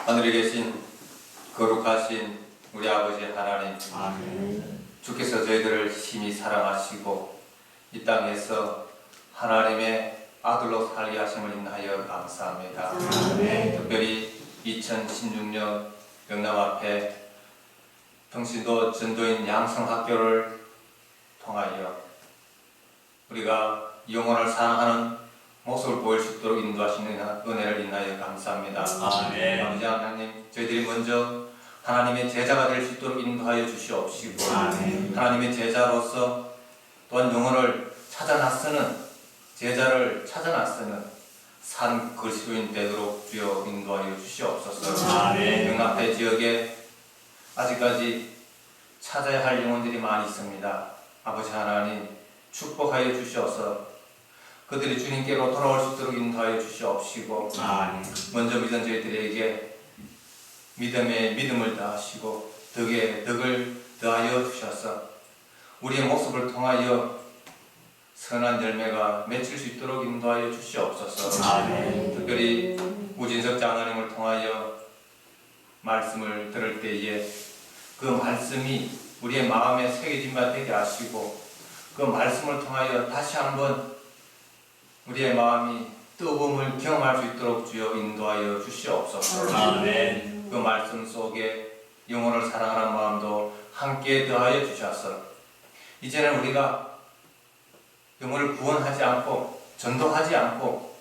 하늘에 계신 거룩하신 우리 아버지 하나님, 아멘. 주께서 저희들을 심히 사랑하시고 이 땅에서 하나님의 아들로 살게 하심을 인하여 감사합니다. 아멘. 특별히 2016년 영남 앞에 평신도 전도인 양성학교를 통하여 우리가 영혼을 사랑하는 모습을 보일 수 있도록 인도하시는 은혜를 인하여 감사합니다. 아멘. 아버지 하나님, 저희들이 먼저 하나님의 제자가 될 수 있도록 인도하여 주시옵시고, 아멘. 하나님의 제자로서 또한 영혼을 찾아 나서는, 제자를 찾아 나서는 산 그리스도인 되도록 주여 인도하여 주시옵소서. 아멘. 영남대 지역에 아직까지 찾아야 할 영혼들이 많이 있습니다. 아버지 하나님, 축복하여 주시옵소서. 그들이 주님께로 돌아올 수 있도록 인도하여 주시옵시고, 아멘. 먼저 믿은 저희들에게 믿음에 믿음을 더하시고 덕에 덕을 더하여 주셔서 우리의 모습을 통하여 선한 열매가 맺힐 수 있도록 인도하여 주시옵소서. 아멘. 특별히 우진석 장로님을 통하여 말씀을 들을 때에 그 말씀이 우리의 마음에 새겨진 바 되게 하시고, 그 말씀을 통하여 다시 한번 우리의 마음이 뜨거움을 경험할 수 있도록 주여 인도하여 주시옵소서. 아멘. 그 말씀 속에 영혼을 사랑하는 마음도 함께 더하여 주셔서 이제는 우리가 영혼을 구원하지 않고 전도하지 않고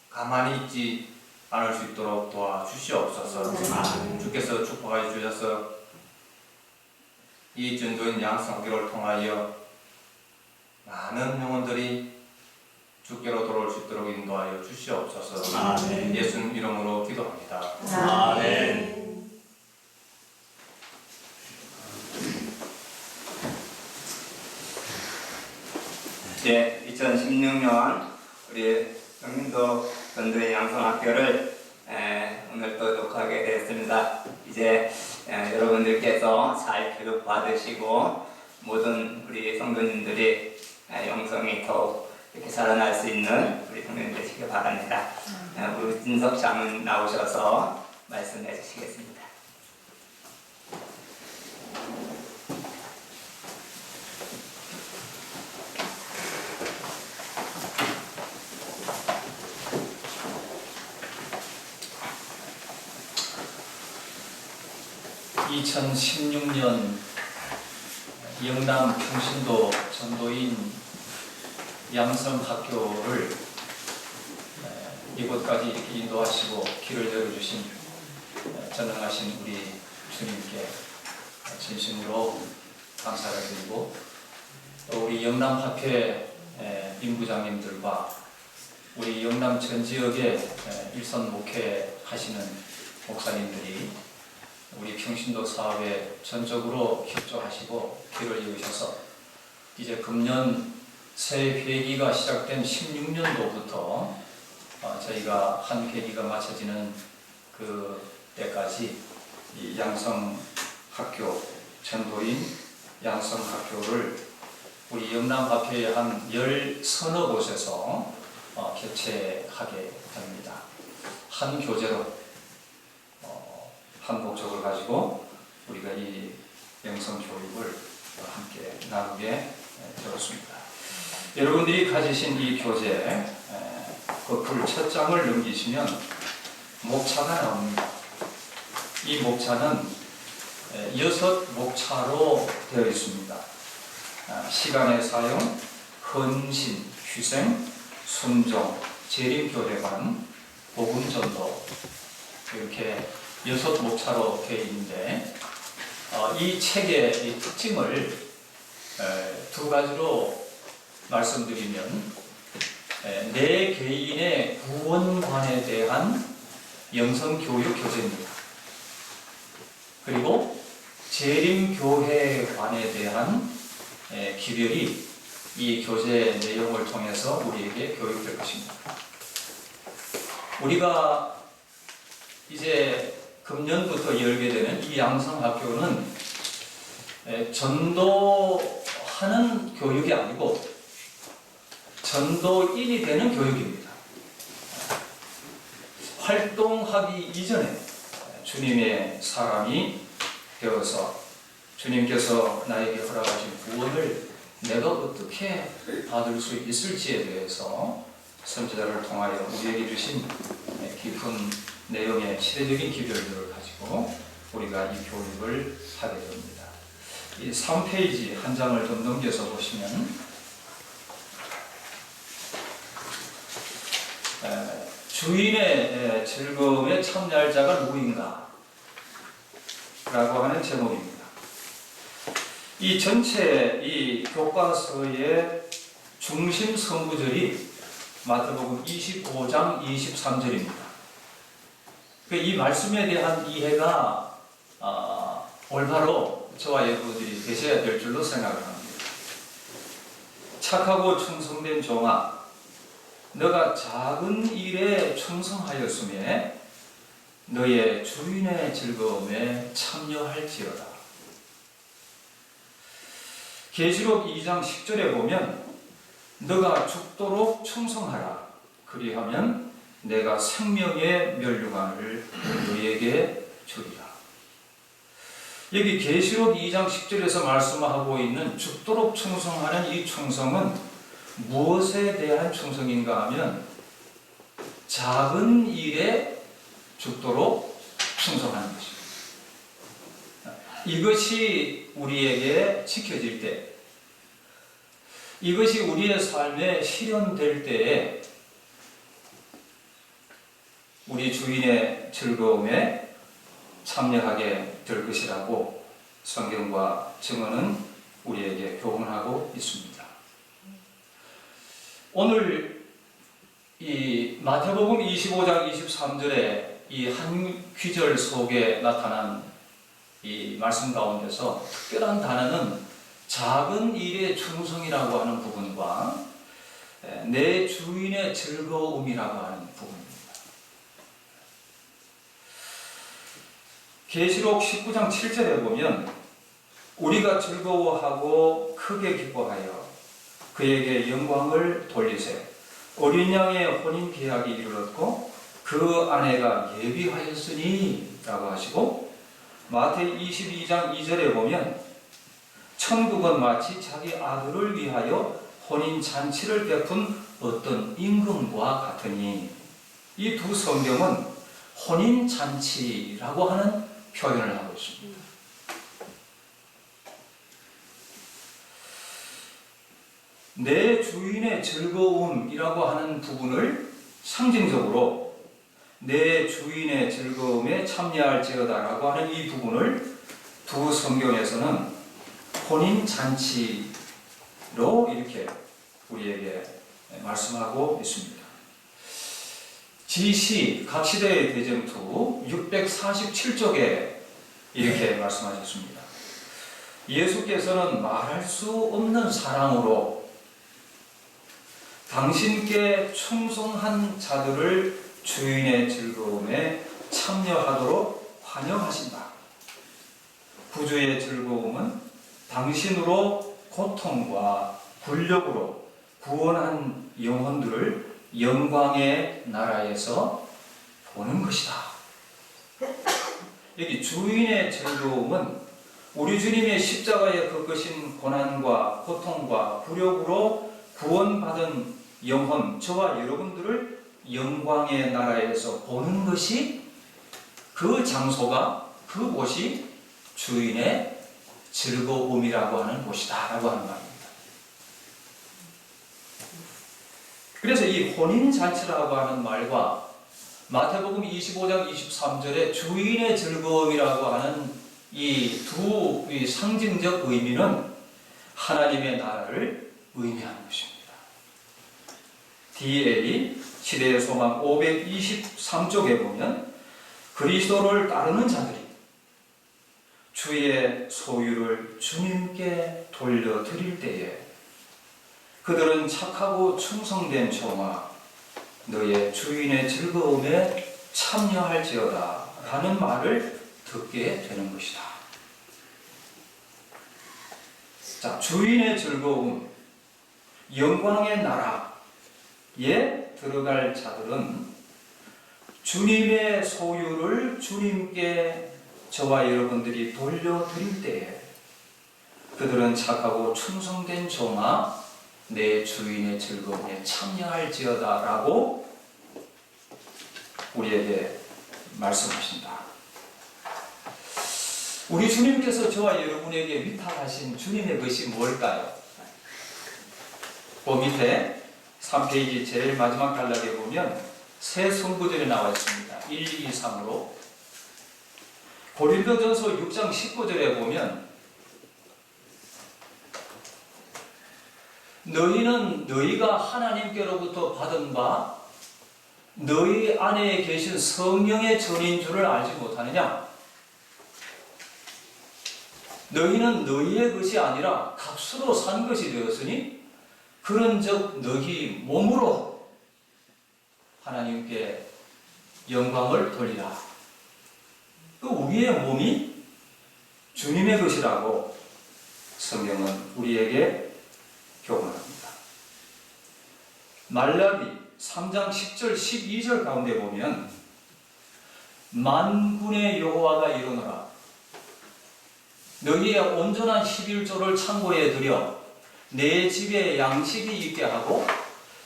가만히 있지 않을 수 있도록 도와주시옵소서. 아멘. 주께서 축복하여 주셔서 이 전도인 양성교를 통하여 많은 영혼들이 주께로 돌아올 수 있도록 인도하여 주시옵소서. 아멘. 예수님 이름으로 기도합니다. 아멘. 이제 2016년 우리 경민도 전도인 양성학교를 오늘 또 녹화하게 되었습니다. 이제 여러분들께서 잘 교육 받으시고 모든 우리 성도님들이 영성이 더욱 이렇게 자라날 수 있는 우리 성도님 되시길 바랍니다. 우리 진석 장은 나오셔서 말씀해 주시겠습니다. (2016년) 영남 평신도 전도인 양성학교를 이곳까지 이렇게 인도하시고 길을 열어주신 전능하신 우리 주님께 진심으로 감사를 드리고, 또 우리 영남학회 임부장님들과 우리 영남 전 지역에 일선 목회하시는 목사님들이 우리 평신도 사업에 전적으로 협조하시고 길을 이으셔서 이제 금년 새 회기가 시작된 16년도부터 저희가 한 회기가 마쳐지는 그 때까지 이 양성학교, 전도인 양성학교를 우리 영남학회의 한 10서너 곳에서 개최하게 됩니다. 한 교재로 한 목적을 가지고 우리가 이 영성교육을 함께 나누게 되었습니다. 여러분들이 가지신 이 교재 거풀 첫 장을 넘기시면 목차가 나옵니다. 이 목차는 6 목차로 되어 있습니다. 시간의 사용, 헌신, 휴생, 순종, 재림교회관, 복음전도, 이렇게 6 목차로 되어 있는데, 이 책의 이 특징을 2가지로 말씀드리면, 내 개인의 구원관에 대한 영성교육 교재입니다. 그리고 재림교회관에 대한 기별이 이 교재 내용을 통해서 우리에게 교육될 것입니다. 우리가 이제 금년부터 열게 되는 이 양성학교는 전도하는 교육이 아니고 전도인이 되는 교육입니다. 활동하기 이전에 주님의 사람이 되어서 주님께서 나에게 허락하신 구원을 내가 어떻게 받을 수 있을지에 대해서 선지자를 통하여 우리에게 주신 깊은 내용의 시대적인 기별들을 가지고 우리가 이 교육을 하게 됩니다. 이 3페이지 한 장을 좀 넘겨서 보시면 주인의 즐거움에 참여할 자가 누구인가? 라고 하는 제목입니다. 이 전체 이 교과서의 중심 선구절이 마태복음 25장 23절입니다. 이 말씀에 대한 이해가 올바로 저와 여러분들이 되셔야 될 줄로 생각을 합니다. 착하고 충성된 종아, 너가 작은 일에 충성하였음에 너의 주인의 즐거움에 참여할지어다. 계시록 2장 10절에 보면 너가 죽도록 충성하라. 그리하면 내가 생명의 면류관을 너에게 주리라. 여기 계시록 2장 10절에서 말씀하고 있는 죽도록 충성하는 이 충성은 무엇에 대한 충성인가 하면 작은 일에 죽도록 충성하는 것입니다. 이것이 우리에게 지켜질 때, 이것이 우리의 삶에 실현될 때에 우리 주인의 즐거움에 참여하게 될 것이라고 성경과 증언은 우리에게 교훈하고 있습니다. 오늘 이 마태복음 25장 23절에 이 한 귀절 속에 나타난 이 말씀 가운데서 특별한 단어는 작은 일의 충성이라고 하는 부분과 내 주인의 즐거움이라고 하는 부분입니다. 계시록 19장 7절에 보면 우리가 즐거워하고 크게 기뻐하여 그에게 영광을 돌리세. 어린 양의 혼인 계약이 이르렀고 그 아내가 예비하였으니 라고 하시고, 마태 22장 2절에 보면 천국은 마치 자기 아들을 위하여 혼인 잔치를 베푼 어떤 임금과 같으니, 이 두 성경은 혼인 잔치라고 하는 표현을 하고 있습니다. 내 주인의 즐거움이라고 하는 부분을 상징적으로 내 주인의 즐거움에 참여할지어다라고 하는 이 부분을 두 성경에서는 혼인잔치로 이렇게 우리에게 말씀하고 있습니다. 지시 각시대의 대쟁투 647쪽에 이렇게 말씀하셨습니다. 예수께서는 말할 수 없는 사랑으로 당신께 충성한 자들을 주인의 즐거움에 참여하도록 환영하신다. 구주의 즐거움은 당신으로 고통과 굴욕으로 구원한 영혼들을 영광의 나라에서 보는 것이다. 여기 주인의 즐거움은 우리 주님의 십자가에 겪으신 고난과 고통과 굴욕으로 구원받은 영혼, 저와 여러분들을 영광의 나라에서 보는 것이, 그 장소가, 그곳이 주인의 즐거움이라고 하는 곳이다 라고 하는 말입니다. 그래서 이 혼인잔치라고 하는 말과 마태복음 25장 23절에 주인의 즐거움이라고 하는 이 두 상징적 의미는 하나님의 나라를 의미하는 것입니다. D.L. 시대의 소망 523쪽에 보면 그리스도를 따르는 자들이 주의 소유를 주님께 돌려드릴 때에 그들은 착하고 충성된 종아 너의 주인의 즐거움에 참여할지어다 라는 말을 듣게 되는 것이다. 자, 주인의 즐거움, 영광의 나라에 들어갈 자들은 주님의 소유를 주님께 저와 여러분들이 돌려드릴 때에 그들은 착하고 충성된 종아 내 주인의 즐거움에 참여할지어다 라고 우리에게 말씀하신다. 우리 주님께서 저와 여러분에게 위탁하신 주님의 것이 뭘까요? 그 밑에 3페이지 제일 마지막 단락에 보면 새 성구절이 나와 있습니다. 1, 2, 3으로 고린도전서 6장 19절에 보면 너희는 너희가 하나님께로부터 받은 바 너희 안에 계신 성령의 전인 줄을 알지 못하느냐? 너희는 너희의 것이 아니라 값으로 산 것이 되었으니 그런즉 너희 몸으로 하나님께 영광을 돌리라. 또 우리의 몸이 주님의 것이라고 성경은 우리에게 교훈합니다. 말라기 3장 10절 12절 가운데 보면 만군의 여호와가 이르노라 너희의 온전한 11조를 창고에 들여 내 집에 양식이 있게 하고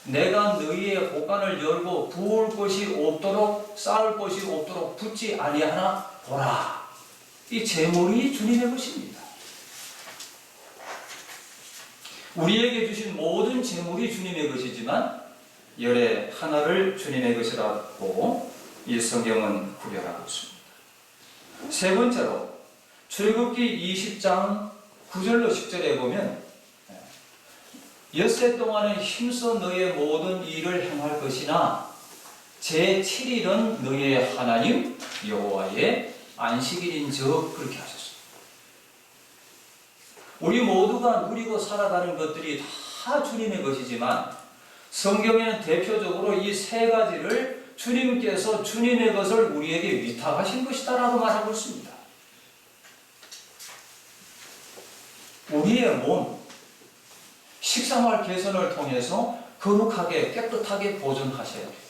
내가 너희의 곳간을 열고 부을 것이 없도록 쌓을 것이 없도록 붙지 아니하나 보라. 이 재물이 주님의 것입니다. 우리에게 주신 모든 재물이 주님의 것이지만 열의 하나를 주님의 것이라고 이 성경은 구별하고 있습니다. 세 번째로 출애굽기 20장 9절로 10절에 보면 엿새 동안에 힘써 너의 모든 일을 행할 것이나 제7일은 너의 하나님 여호와의 안식일인즉 그렇게 하셨습니다. 우리 모두가 누리고 살아가는 것들이 다 주님의 것이지만 성경에는 대표적으로 이 세 가지를 주님께서 주님의 것을 우리에게 위탁하신 것이다라고 말하고 있습니다. 우리의 몸, 식생활 개선을 통해서 거룩하게 깨끗하게 보존하셔야 돼요.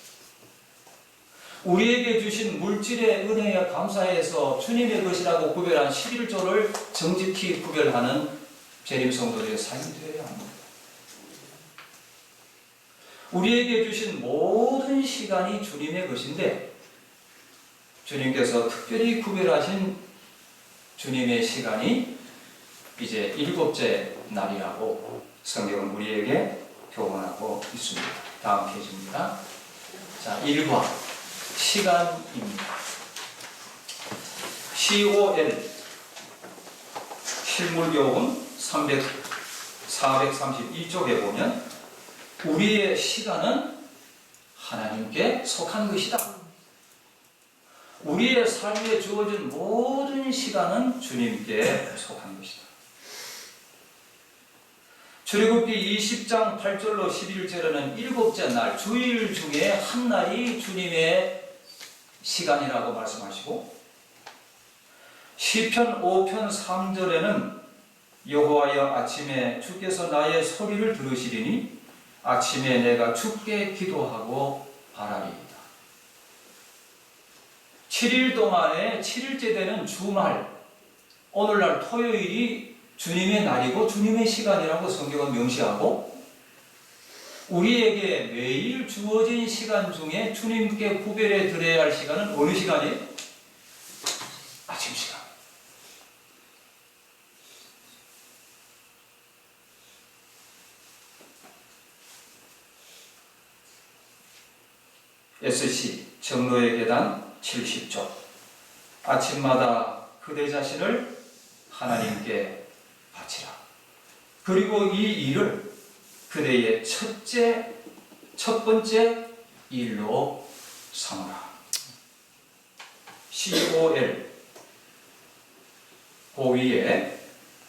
우리에게 주신 물질의 은혜에 감사해서 주님의 것이라고 구별한 11조를 정직히 구별하는 재림 성도들의 삶이 되어야 합니다. 우리에게 주신 모든 시간이 주님의 것인데 주님께서 특별히 구별하신 주님의 시간이 이제 7째 날이라고 성경은 우리에게 교훈하고 있습니다. 다음 페이지입니다. 자, 1과 시간입니다. COL 실물교훈 432쪽에 보면 우리의 시간은 하나님께 속한 것이다. 우리의 삶에 주어진 모든 시간은 주님께 속한 것이다. 출애굽기 20장 8절로 11절에는 7째 날, 주일 중에 한 날이 주님의 시간이라고 말씀하시고 시편 5편 3절에는 여호와여 아침에 주께서 나의 소리를 들으시리니 아침에 내가 주께 기도하고 바라리이다. 7일 동안에 7일째 되는 주말, 오늘날 토요일이 주님의 날이고 주님의 시간이라고 성경은 명시하고 우리에게 매일 주어진 시간 중에 주님께 구별해 드려야 할 시간은 어느 시간이에요? 아침 시간. SC 정로의 계단 70조 아침마다 그대 자신을 하나님께 바치라. 그리고 이 일을 그대의 첫 번째 일로 삼으라. COL 고위에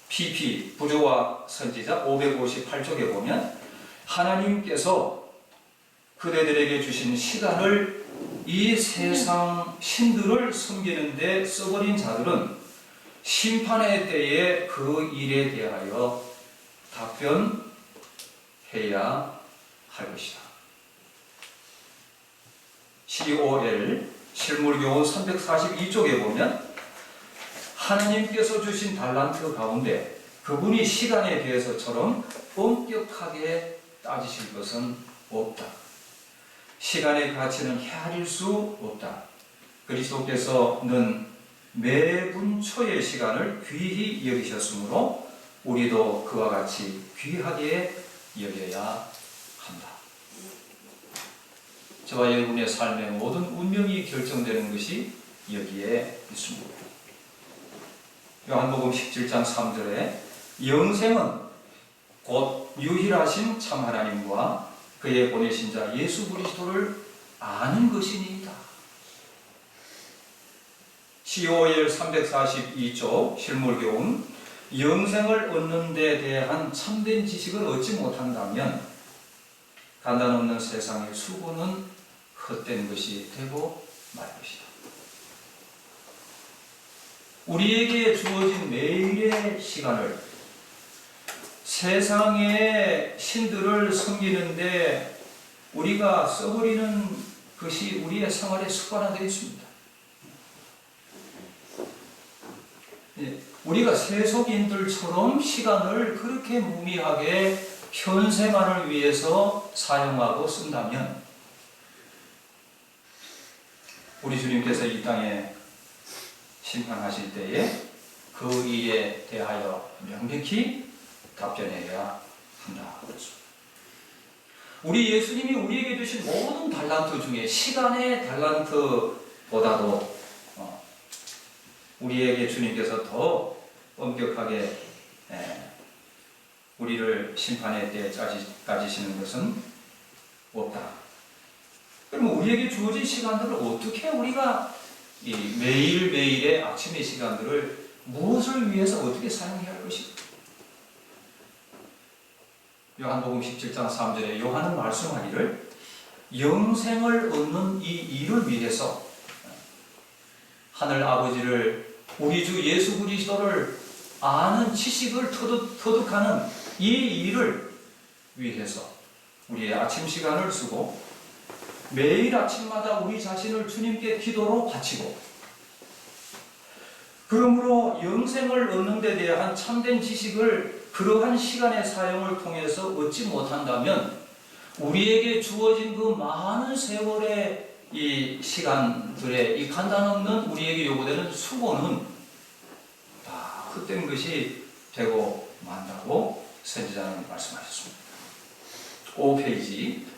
PP 부조와 선지자 558쪽에 보면 하나님께서 그대들에게 주신 시간을 이 세상 신들을 섬기는 데 써버린 자들은 심판의 때에 그 일에 대하여 답변해야 할 것이다. COL 실물교훈 342쪽에 보면 하나님께서 주신 달란트 가운데 그분이 시간에 대해서처럼 엄격하게 따지실 것은 없다. 시간의 가치는 헤아릴 수 없다. 그리스도께서는 매분 초의 시간을 귀히 여기셨으므로 우리도 그와 같이 귀하게 여겨야 한다. 저와 여러분의 삶의 모든 운명이 결정되는 것이 여기에 있습니다. 요한복음 17장 3절에 영생은 곧 유일하신 참 하나님과 그의 보내신 자 예수 그리스도를 아는 것이니이다. COL 342쪽 실물교훈 영생을 얻는 데 대한 참된 지식을 얻지 못한다면 간단 없는 세상의 수고는 헛된 것이 되고 말 것이다. 우리에게 주어진 매일의 시간을 세상의 신들을 섬기는데 우리가 써버리는 것이 우리의 생활에 습관화되어 있습니다. 우리가 세속인들처럼 시간을 그렇게 무미하게 현생만을 위해서 사용하고 쓴다면 우리 주님께서 이 땅에 심판하실 때에 그 일에 대하여 명백히 답변해야 한다. 우리 예수님이 우리에게 주신 모든 달란트 중에 시간의 달란트보다도 우리에게 주님께서 더 엄격하게 우리를 심판의 때에 따지시는 것은 없다. 그러면 우리에게 주어진 시간들을 어떻게 우리가 이 매일매일의 아침의 시간들을 무엇을 위해서 어떻게 사용해야 할 것인가? 요한복음 17장 3절에 요한은 말씀하기를 영생을 얻는 이 일을 위해서 하늘 아버지를 우리 주 예수 그리스도를 아는 지식을 터득하는 이 일을 위해서 우리의 아침 시간을 쓰고 매일 아침마다 우리 자신을 주님께 기도로 바치고 그러므로 영생을 얻는 데 대한 참된 지식을 그러한 시간의 사용을 통해서 얻지 못한다면 우리에게 주어진 그 많은 세월의 이 시간들의 이 간단 없는 우리에게 요구되는 수고는 다 헛된 것이 되고 만다고 선지자는 말씀하셨습니다. 5페이지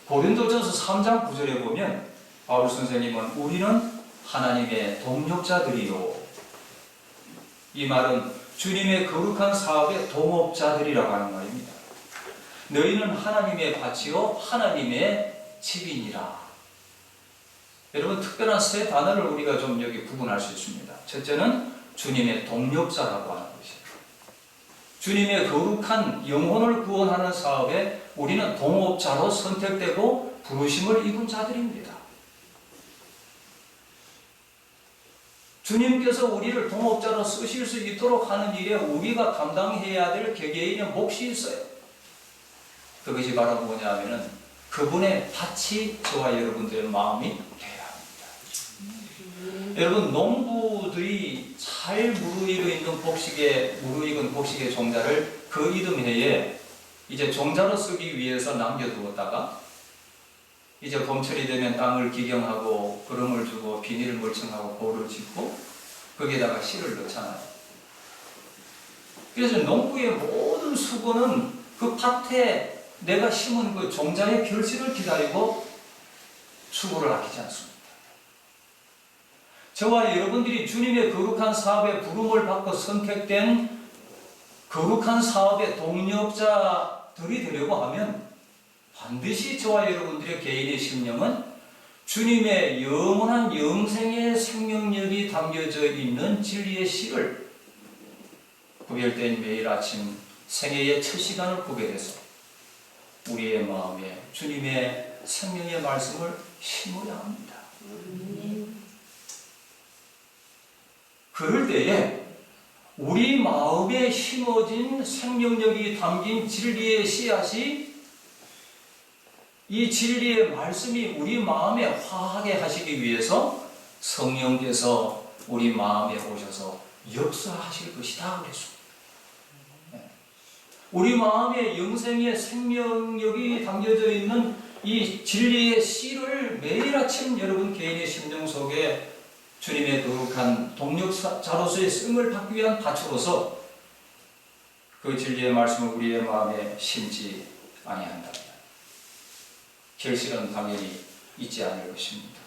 고린도전서 3장 9절에 보면 바울 선생님은 우리는 하나님의 동력자들이요. 이 말은 주님의 거룩한 사업의 동업자들이라고 하는 말입니다. 너희는 하나님의 밭이요 하나님의 집이니라. 여러분 특별한 세 단어를 우리가 좀 여기 구분할 수 있습니다. 첫째는 주님의 동력자라고 하는 것입니다. 주님의 거룩한 영혼을 구원하는 사업에 우리는 동업자로 선택되고 부르심을 입은 자들입니다. 주님께서 우리를 동업자로 쓰실 수 있도록 하는 일에 우리가 감당해야 될 개개인의 몫이 있어요. 그것이 바로 뭐냐 하면은 그분의 밭이 저와 여러분들의 마음이 돼야 합니다. 여러분 농부들이 잘 무르익은 복식의 종자를 그 이듬해에 이제 종자로 쓰기 위해서 남겨두었다가 이제 봄철이 되면 땅을 기경하고 거름을 주고 비닐을 멀칭하고 보를 짓고 거기에다가 씨를 넣잖아요. 그래서 농부의 모든 수고는 그 밭에 내가 심은 그 종자의 결실을 기다리고 수고를 아끼지 않습니다. 저와 여러분들이 주님의 거룩한 사업에 부름을 받고 선택된 거룩한 사업의 동력자들이 되려고 하면 반드시 저와 여러분들의 개인의 심령은 주님의 영원한 영생의 생명력이 담겨져 있는 진리의 씨를 구별된 매일 아침 생애의 첫 시간을 구별해서 우리의 마음에 주님의 생명의 말씀을 심어야 합니다. 그럴 때에 우리 마음에 심어진 생명력이 담긴 진리의 씨앗이 이 진리의 말씀이 우리 마음에 화하게 하시기 위해서 성령께서 우리 마음에 오셔서 역사하실 것이다 그랬습니다. 우리 마음에 영생의 생명력이 담겨져 있는 이 진리의 씨를 매일 아침 여러분 개인의 심령 속에 주님의 거룩한 동력자로서의 쓰임을 받기 위한 밭으로서 그 진리의 말씀을 우리의 마음에 심지 아니한다면 결실은 당연히 있지 않을 것입니다.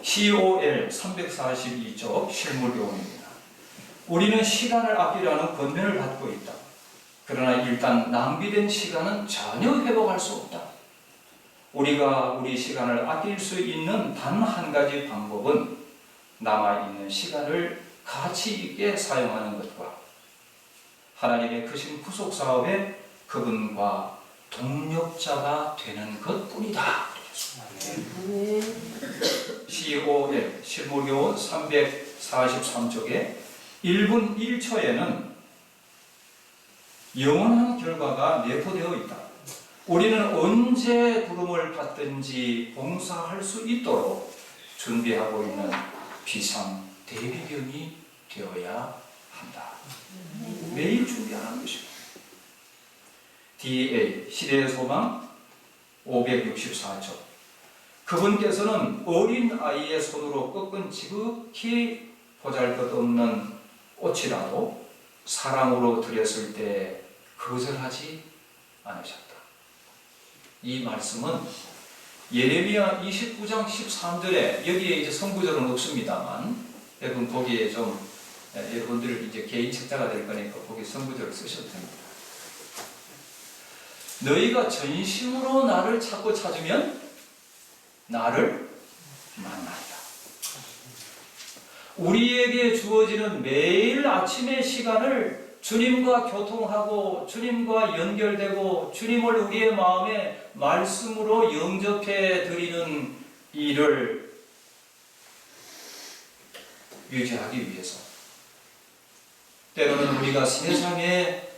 COL 342쪽 실물교훈입니다. 우리는 시간을 아끼라는 권면을 받고 있다. 그러나 일단 낭비된 시간은 전혀 회복할 수 없다. 우리가 우리 시간을 아낄 수 있는 단 한 가지 방법은 남아있는 시간을 가치 있게 사용하는 것과 하나님의 크신 구속 사업에 그분과 동력자가 되는 것뿐이다. COL 실물교훈 343쪽에 1분 1초에는 영원한 결과가 내포되어 있다. 우리는 언제 부름을 받든지 봉사할 수 있도록 준비하고 있는 비상 대비경이 되어야 한다. 매일 준비하는 것입니다. DA 시대의 소망 564쪽 그분께서는 어린 아이의 손으로 꺾은 지극히 보잘것없는 꽃이라도 사랑으로 드렸을 때 거절하지 않으셨다. 이 말씀은 예레미야 29장 13절에 여기에 이제 선구절은 없습니다만 여러분 거기에 좀 여러분들 이제 개인 책자가 될 거니까 거기 선구절을 쓰셔도 됩니다. 너희가 전심으로 나를 찾고 찾으면 나를 만난다. 우리에게 주어지는 매일 아침의 시간을 주님과 교통하고 주님과 연결되고 주님을 우리의 마음에 말씀으로 영접해 드리는 일을 유지하기 위해서 때로는 우리가 세상에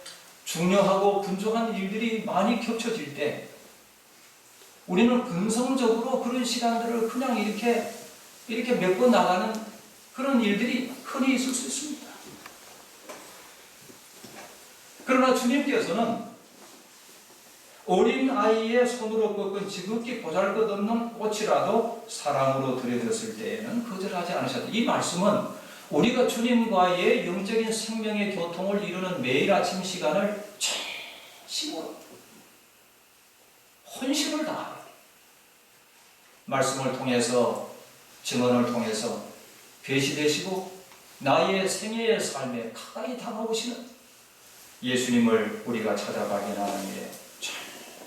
중요하고 분주한 일들이 많이 겹쳐질 때 우리는 근성적으로 그런 시간들을 그냥 이렇게 메꿔 나가는 그런 일들이 흔히 있을 수 있습니다. 그러나 주님께서는 어린 아이의 손으로 꺾은 지극히 보잘것없는 꽃이라도 사랑으로 들여졌을 때에는 거절하지 않으셨다. 이 말씀은 우리가 주님과의 영적인 생명의 교통을 이루는 매일 아침 시간을 진심으로 혼심을 다하고 말씀을 통해서 증언을 통해서 계시되시고 나의 생애의 삶에 가까이 다가오시는 예수님을 우리가 찾아가게 하는 일에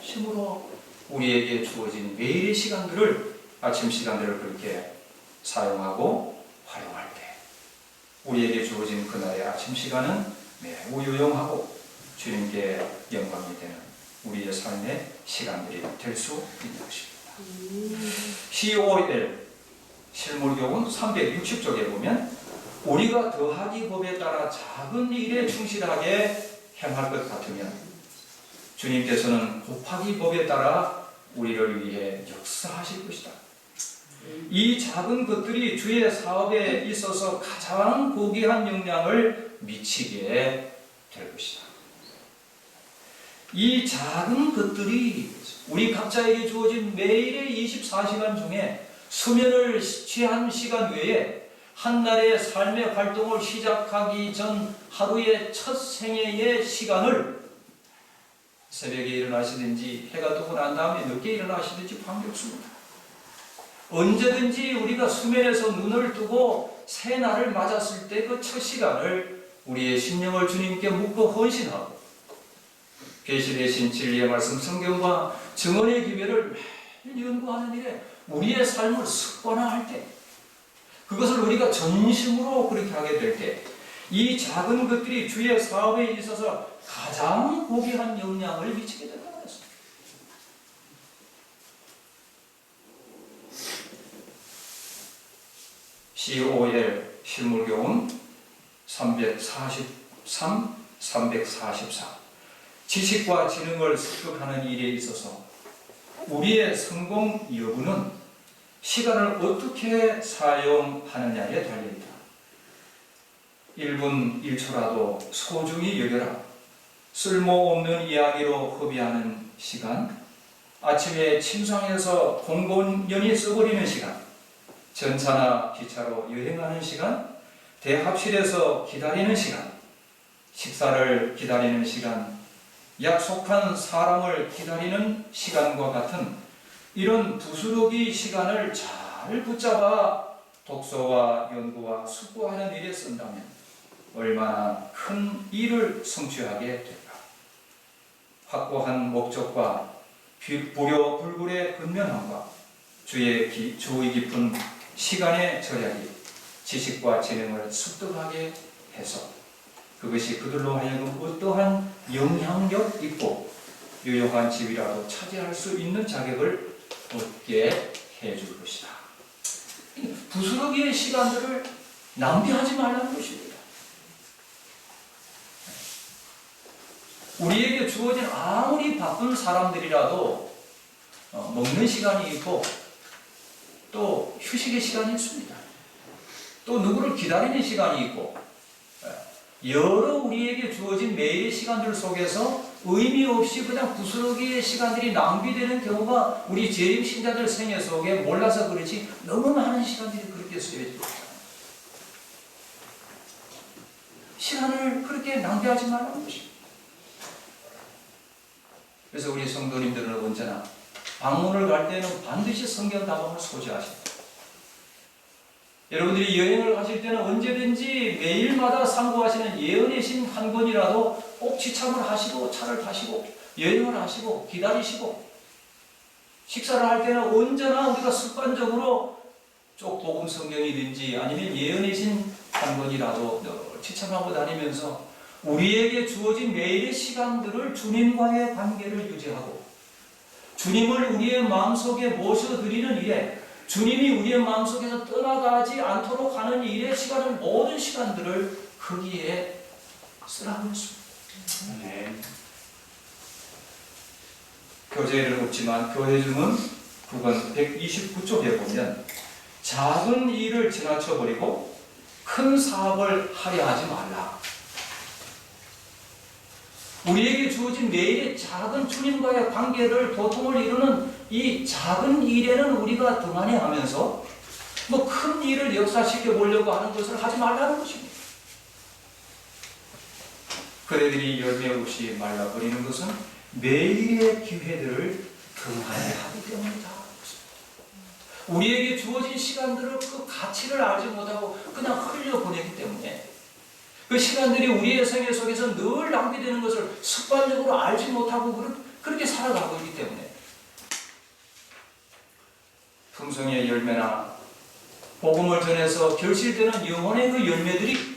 진심으로 우리에게 주어진 매일의 시간들을 아침 시간들을 그렇게 사용하고 활용할 때 우리에게 주어진 그날의 아침 시간은 매우 유용하고 주님께 영광이 되는 우리의 삶의 시간들이 될 수 있는 것입니다. COL 실물교훈 360쪽에 보면 우리가 더하기 법에 따라 작은 일에 충실하게 행할 것 같으면 주님께서는 곱하기 법에 따라 우리를 위해 역사하실 것이다. 이 작은 것들이 주의 사업에 있어서 가장 고귀한 영향을 미치게 될 것이다. 이 작은 것들이 우리 각자에게 주어진 매일의 24시간 중에 수면을 취한 시간 외에 한날의 삶의 활동을 시작하기 전 하루의 첫 생애의 시간을 새벽에 일어나시든지 해가 뜨고 난 다음에 늦게 일어나시든지 관계없습니다. 언제든지 우리가 수면에서 눈을 뜨고 새날을 맞았을 때 그 첫 시간을 우리의 심령을 주님께 묻고 헌신하고 계시되신 진리의 말씀 성경과 증언의 기회를 매일 연구하는 일에 우리의 삶을 습관화할 때 그것을 우리가 전심으로 그렇게 하게 될 때 이 작은 것들이 주의 사업에 있어서 가장 고귀한 영향을 미치게 된다는 것입니다. COL 실물교훈 343, 344 지식과 지능을 습득하는 일에 있어서 우리의 성공 여부는 시간을 어떻게 사용하느냐에 달려있다. 1분 1초라도 소중히 여겨라. 쓸모없는 이야기로 허비하는 시간, 아침에 침상에서 공공연히 써버리는 시간, 전차나 기차로 여행하는 시간, 대합실에서 기다리는 시간, 식사를 기다리는 시간, 약속한 사람을 기다리는 시간과 같은 이런 부스러기 시간을 잘 붙잡아 독서와 연구와 숙고하는 일에 쓴다면 얼마나 큰 일을 성취하게 될까. 확고한 목적과 불효불굴의 근면함과 주의 깊은 시간의 절약이 지식과 재능을 습득하게 해서 그것이 그들로 하여금 어떠한 영향력 있고 유용한 지위라도 차지할 수 있는 자격을 얻게 해줄 것이다. 부스러기의 시간들을 낭비하지 말라는 것입니다. 우리에게 주어진 아무리 바쁜 사람들이라도 먹는 시간이 있고 또 휴식의 시간이 있습니다. 또 누구를 기다리는 시간이 있고 여러 우리에게 주어진 매일의 시간들 속에서 의미 없이 그냥 부스러기의 시간들이 낭비되는 경우가 우리 재림 신자들 생애 속에 몰라서 그렇지 너무 많은 시간들이 그렇게 쓰여지고 있잖아요. 시간을 그렇게 낭비하지 말라는 것입니다. 그래서 우리 성도님들은 언제나 방문을 갈 때는 반드시 성경 다방을 소지하십니다. 여러분들이 여행을 가실 때는 언제든지 매일마다 상고하시는 예언의 신 한 권이라도 꼭 지참을 하시고 차를 타시고 여행을 하시고 기다리시고 식사를 할 때는 언제나 우리가 습관적으로 쪽 복음 성경이든지 아니면 예언의 신 한 권이라도 늘 지참하고 다니면서 우리에게 주어진 매일의 시간들을 주님과의 관계를 유지하고 주님을 우리의 마음속에 모셔드리는 일에 주님이 우리의 마음속에서 떠나가지 않도록 하는 일에 시간을 모든 시간들을 거기에 쓰라고 했습니다. 네. 교재를 없지만 교회주문 9권 129쪽에 보면 작은 일을 지나쳐버리고 큰 사업을 하려 하지 말라. 우리에게 주어진 매일의 작은 주님과의 관계를 도통을 이루는 이 작은 일에는 우리가 등한해하면서 뭐 큰 일을 역사시켜 보려고 하는 것을 하지 말라는 것입니다. 그대들이 열매 없이 말라버리는 것은 매일의 기회들을 등한해하기 때문이다. 우리에게 주어진 시간들을 그 가치를 알지 못하고 그냥 흘려보내기 때문에 그 시간들이 우리의 생애 속에서 늘 낭비되는 것을 습관적으로 알지 못하고 그렇게 살아가고 있기 때문에 품성의 열매나 복음을 전해서 결실되는 영혼의 그 열매들이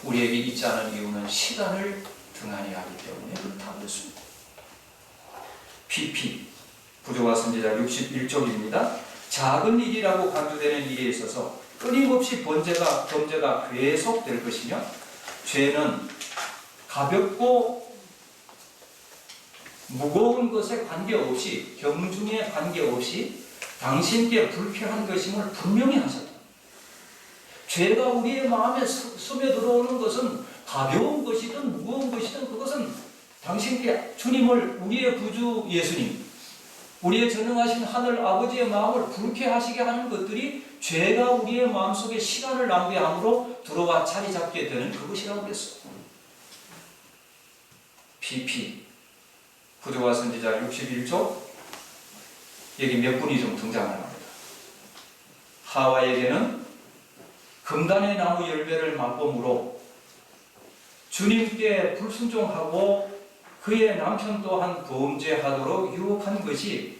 우리에게 있지 않은 이유는 시간을 등한히 하기 때문에 그렇다고 했습니다. PP 부조와 선지자 61쪽입니다. 작은 일이라고 간주되는 일에 있어서 끊임없이 범죄가 계속될 것이며 죄는 가볍고 무거운 것에 관계없이 경중에 관계없이 당신께 불쾌한 것임을 분명히 하셨다. 죄가 우리의 마음에 스며들어오는 것은 가벼운 것이든 무거운 것이든 그것은 당신께 주님을 우리의 구주 예수님 우리의 전능하신 하늘 아버지의 마음을 불쾌하시게 하는 것들이 죄가 우리의 마음속에 시간을 낭비함으로 들어와 자리 잡게 되는 그것이라고 그랬어. PP 부조와 선지자 61쪽 여기 몇 분이 좀 등장을 합니다. 하와에게는 금단의 나무 열매를 맛봄으로 주님께 불순종하고 그의 남편 또한 범죄하도록 유혹한 것이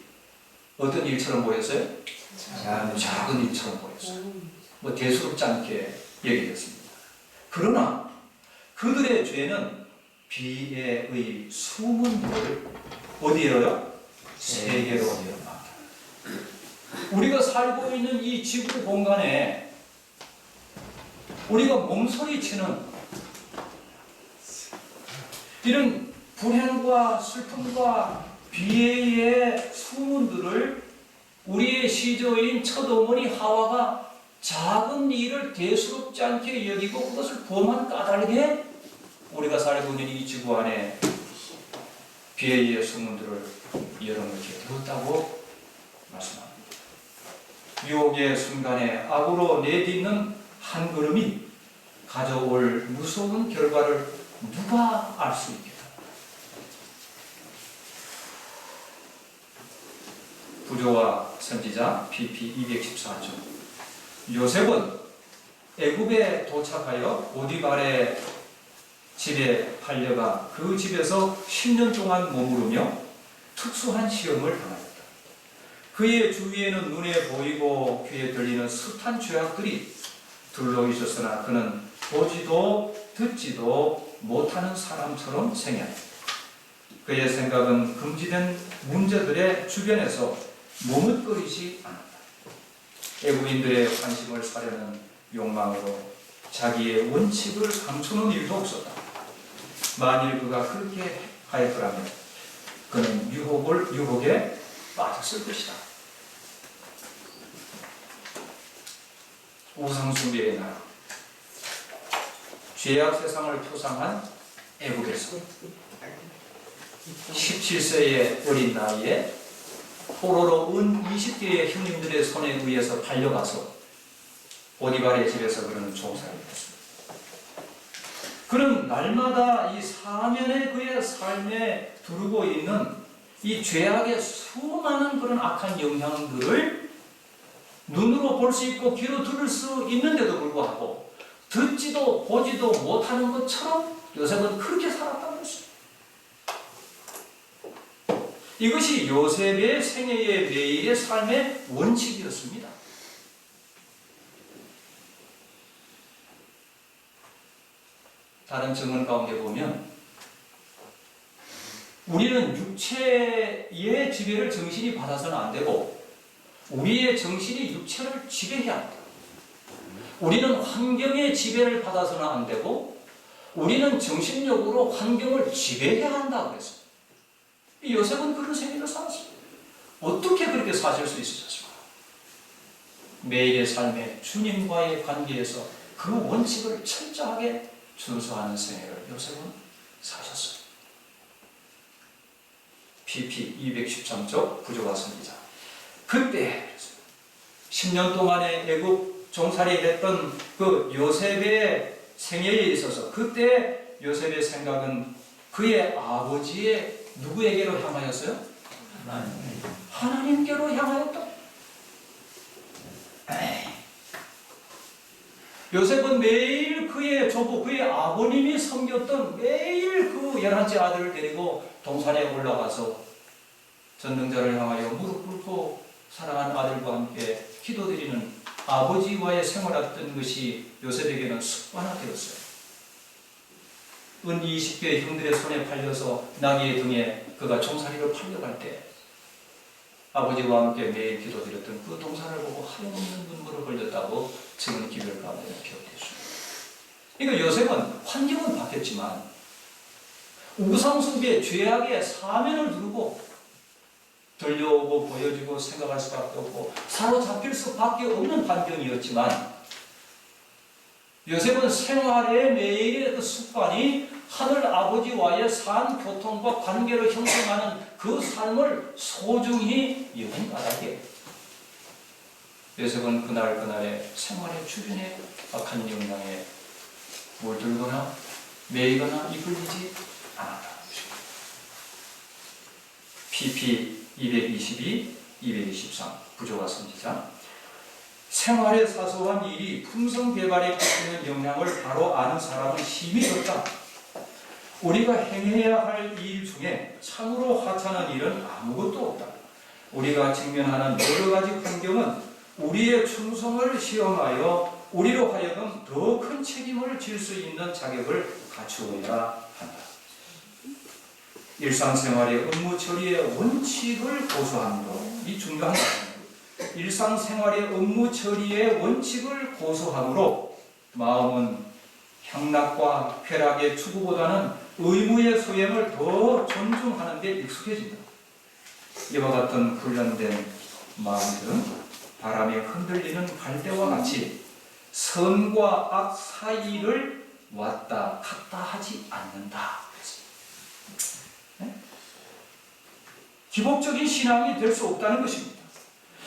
어떤 일처럼 보였어요? 작은 일처럼 보였어요. 뭐 대수롭지 않게 얘기했습니다. 그러나 그들의 죄는 비애의 숨은 돌을 어디에요? 세계로 내려갑니다. 우리가 살고 있는 이 지구 공간에 우리가 몸소리치는 이런 불행과 슬픔과 비애의 수문들을 우리의 시조인 첫어머니 하와가 작은 일을 대수롭지 않게 여기고 그것을 범한 까닭에 우리가 살고 있는 이 지구 안에 비애의 수문들을 열어놓게 되었다고 말씀합니다. 유혹의 순간에 악으로 내딛는 한 걸음이 가져올 무서운 결과를 누가 알 수 있겠다. 부조와 선지자 PP 214조. 요셉은 애굽에 도착하여 보디발의 집에 팔려가 그 집에서 10년 동안 머무르며 특수한 시험을 당하였다. 그의 주위에는 눈에 보이고 귀에 들리는 숱한 죄악들이 둘러 있었으나 그는 보지도 듣지도 못하는 사람처럼 생겼다. 그의 생각은 금지된 문제들의 주변에서 머뭇거리지 않았다. 애국인들의 관심을 사려는 욕망으로 자기의 원칙을 감추는 일도 없었다. 만일 그가 그렇게 하였더라면 그는 유혹에 빠졌을 것이다. 우상숭배의 나라, 죄악 세상을 표상한 애국에서 17세의 어린 나이에 포로로 은 20개의 형님들의 손에 의해서 팔려가서 보디발의 집에서 그는 종살이 됐습니다. 그는 날마다 이 사면의 그의 삶에 두르고 있는 이 죄악의 수많은 그런 악한 영향들을 눈으로 볼 수 있고 귀로 들을 수 있는데도 불구하고 듣지도 보지도 못하는 것처럼 요셉은 그렇게 살았다고 했습니다. 이것이 요셉의 생애의 매일의 삶의 원칙이었습니다. 다른 증언 가운데 보면 우리는 육체의 지배를 정신이 받아서는 안 되고 우리의 정신이 육체를 지배해야 한다. 우리는 환경의 지배를 받아서는 안 되고 우리는 정신력으로 환경을 지배해야 한다고 그랬어요. 요셉은 그런 생애를 살았어요. 어떻게 그렇게 사실 수 있었을까? 매일의 삶에 주님과의 관계에서 그 원칙을 철저하게 준수하는 생애를 요셉은 사셨어요. PP 213쪽 부조와 선지자. 그때 10년 동안의 애국 종살이 했던 그 요셉의 생애에 있어서 그때 요셉의 생각은 그의 아버지의 누구에게로 향하였어요? 하나님께로 향하였다. 요셉은 매일 그의 조부, 그의 아버님이 섬겼던 매일 그 11째 아들을 데리고 동산에 올라가서 전능자를 향하여 무릎 꿇고 사랑하는 아들과 함께 기도드리는 아버지와의 생활했던 것이 요셉에게는 습관화되었어요. 은 20개의 형들의 손에 팔려서 나귀의 등에 그가 종살이로 팔려갈 때 아버지와 함께 매일 기도드렸던 그 동산을 보고 하염없는 눈물을 흘렸다고 지금 기별 가운데 기억되었습니다. 그러니까 요셉은 환경은 바뀌었지만 우상숭배, 죄악의 사면을 두르고 들려오고 보여지고 생각할 수밖에 없고 사로잡힐 수밖에 없는 환경이었지만 요셉은 생활의 매일의 그 습관이 하늘 아버지와의 산 교통과 관계를 형성하는 그 삶을 소중히 여긴 까닭에 요셉은 그날의 생활의 주변에 악한 영향에 물들거나 매이거나 이끌리지 않았다. PP 222, 223 부조와 선지자. 생활의 사소한 일이 품성 개발에 끼치는 영향을 바로 아는 사람은 힘이 없다. 우리가 행해야 할 일 중에 참으로 하찮은 일은 아무것도 없다. 우리가 직면하는 여러 가지 환경은 우리의 충성을 시험하여 우리로 하여금 더 큰 책임을 질 수 있는 자격을 갖추어야 한다. 일상생활의 업무 처리의 원칙을 고수함으로, 이 중요한 것입니다. 일상생활의 업무 처리의 원칙을 고수함으로 마음은 향락과 쾌락의 추구보다는 의무의 수행을 더 존중하는 데 익숙해진다. 이와 같은 훈련된 마음들은 바람에 흔들리는 갈대와 같이 선과 악 사이를 왔다 갔다 하지 않는다. 네? 기복적인 신앙이 될 수 없다는 것입니다.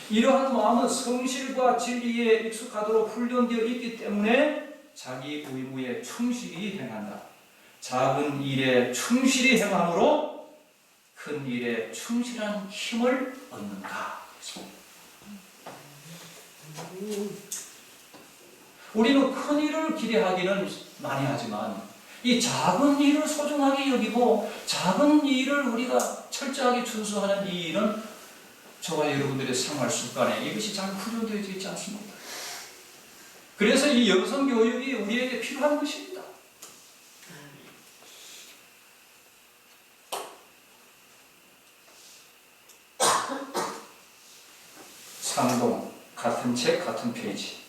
이러한 마음은 성실과 진리에 익숙하도록 훈련되어 있기 때문에 자기 의무에 충실히 행한다. 작은 일에 충실히 행함으로 큰 일에 충실한 힘을 얻는다. 우리는 큰 일을 기대하기는 많이 하지만 이 작은 일을 소중하게 여기고 작은 일을 우리가 철저하게 준수하는 이 일은 저와 여러분들의 생활 습관에 이것이 잘 훈련되어 있지 않습니다. 그래서 이 영성 교육이 우리에게 필요한 것입니다. 상동, 같은 책, 같은 페이지.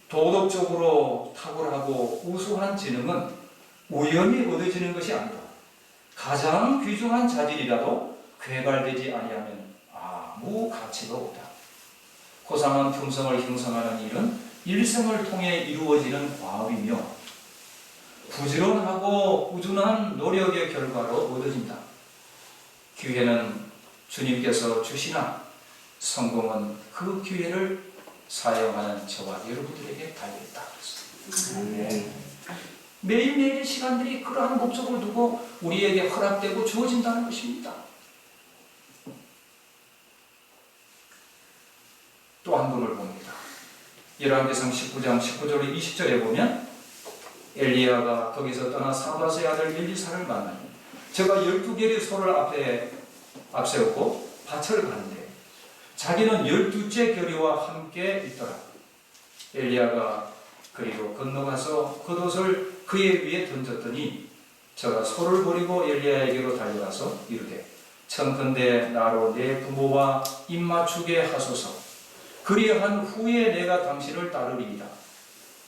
도덕적으로 탁월하고 우수한 지능은 우연히 얻어지는 것이 아니다. 가장 귀중한 자질이라도 괴발되지 아니하면 아무 가치가 없다. 고상한 품성을 형성하는 일은 일생을 통해 이루어지는 과업이며 부지런하고 꾸준한 노력의 결과로 얻어진다. 기회는 주님께서 주시나 성공은 그 기회를 사용하는 저와 여러분들에게 달려있다. 매일매일의 시간들이 그러한 목적을 두고 우리에게 허락되고 주어진다는 것입니다. 또 한 분을 봅니다. 열왕기상 19장 19절 20절에 보면 엘리야가 거기서 떠나 사바스의 아들 엘리사를 만나니 저가 12개의 소를 앞세우고 밭을 가는데 자기는 12째 결의와 함께 있더라. 엘리야가 그리로 건너가서 겉옷을 그의 위에 던졌더니 저가 소를 버리고 엘리야에게로 달려가서 이르되 청컨대 나로 내 부모와 입맞추게 하소서. 그리한 후에 내가 당신을 따르리이다.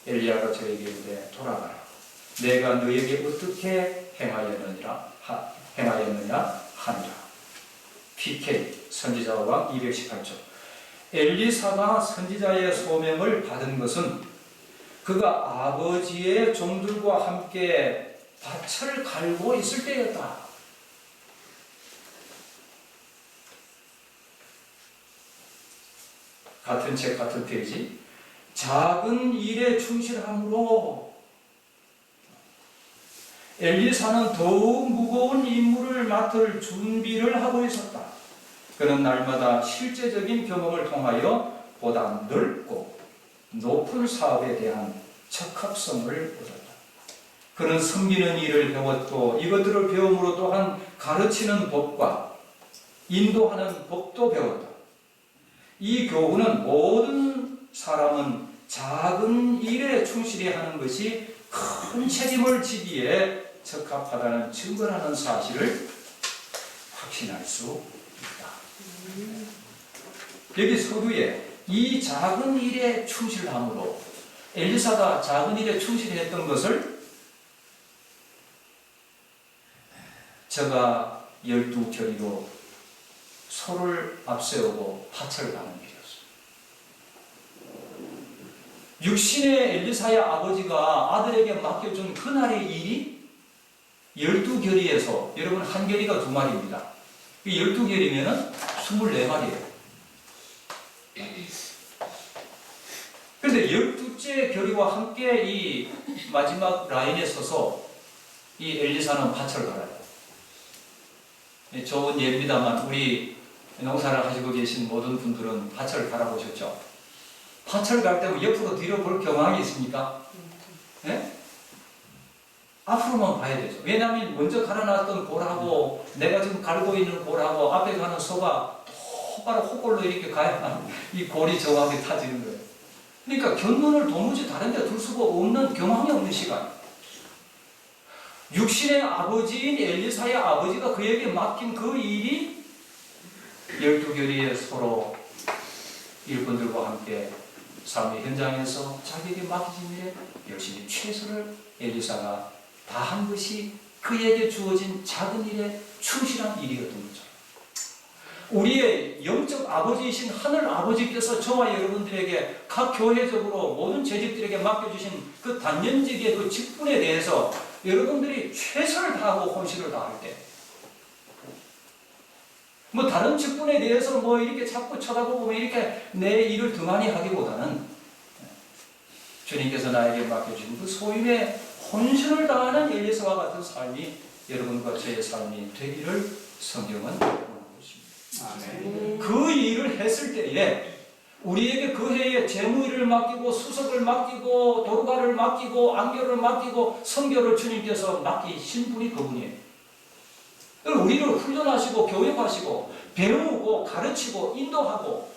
엘리야가 저에게 이르되 돌아가라. 내가 너에게 어떻게 행하였느냐 하니라. PK 선지자왕 218조. 엘리사가 선지자의 소명을 받은 것은 그가 아버지의 종들과 함께 밭을 갈고 있을 때였다. 같은 책 같은 페이지. 작은 일에 충실함으로 엘리사는 더욱 무거운 임무를 맡을 준비를 하고 있었다. 그는 날마다 실제적인 경험을 통하여 보다 넓고 높은 사업에 대한 적합성을 얻었다. 그는 섬기는 일을 배웠고 이것들을 배움으로 또한 가르치는 법과 인도하는 법도 배웠다. 이 교훈은 모든 사람은 작은 일에 충실히 하는 것이 큰 책임을 지기에 적합하다는 증거라는 사실을 확신할 수 있다. 여기 서두에 이 작은 일에 충실함으로 엘리사가 작은 일에 충실했던 것을 저가 12결의로 소를 앞세우고 밭을 가는 일이었어요. 육신의 엘리사의 아버지가 아들에게 맡겨준 그날의 일이 12결의에서 여러분 한 결의가 2마리입니다. 12결의면 24마리예요. 그런데 12째 결의와 함께 이 마지막 라인에 서서 이 엘리사는 밭을 갈아요. 좋은 예입니다만 우리 농사를 하시고 계신 모든 분들은 밭을 갈아보셨죠? 밭을 갈 때면 옆으로 뒤로 볼 경향이 있습니까? 네? 앞으로만 봐야 되죠. 왜냐하면 먼저 갈아놨던 골하고 내가 지금 갈고 있는 골하고 앞에 가는 소가 똑바로 호골로 이렇게 가야만 이 골이 정확히 타지는 거예요. 그러니까 견문을 도무지 다른 데 둘 수가 없는 경황이 없는 시간. 육신의 아버지인 엘리사의 아버지가 그에게 맡긴 그 일이 12결의의 소로 일꾼들과 함께 삶의 현장에서 자기에게 맡겨진 일에 열심히 최선을 엘리사가 다한 것이 그에게 주어진 작은 일에 충실한 일이었던 거죠. 우리의 영적 아버지이신 하늘 아버지께서 저와 여러분들에게 각 교회적으로 모든 재직들에게 맡겨주신 그 단연직의 그 직분에 대해서 여러분들이 최선을 다하고 혼신을 다할 때, 뭐 다른 직분에 대해서 뭐 이렇게 자꾸 쳐다보고 이렇게 내 일을 더 많이 하기보다는 주님께서 나에게 맡겨주신 그 소임에 혼신을 다하는 엘리사와 같은 삶이 여러분과 저의 삶이 되기를 성경은 원하고 있습니다. 아멘. 그 일을 했을 때에 우리에게 그 해에 재무일을 맡기고 수석을 맡기고 도르가를 맡기고 안교를 맡기고 선교를 주님께서 맡기신 분이 그분이에요. 우리를 훈련하시고 교육하시고 배우고 가르치고 인도하고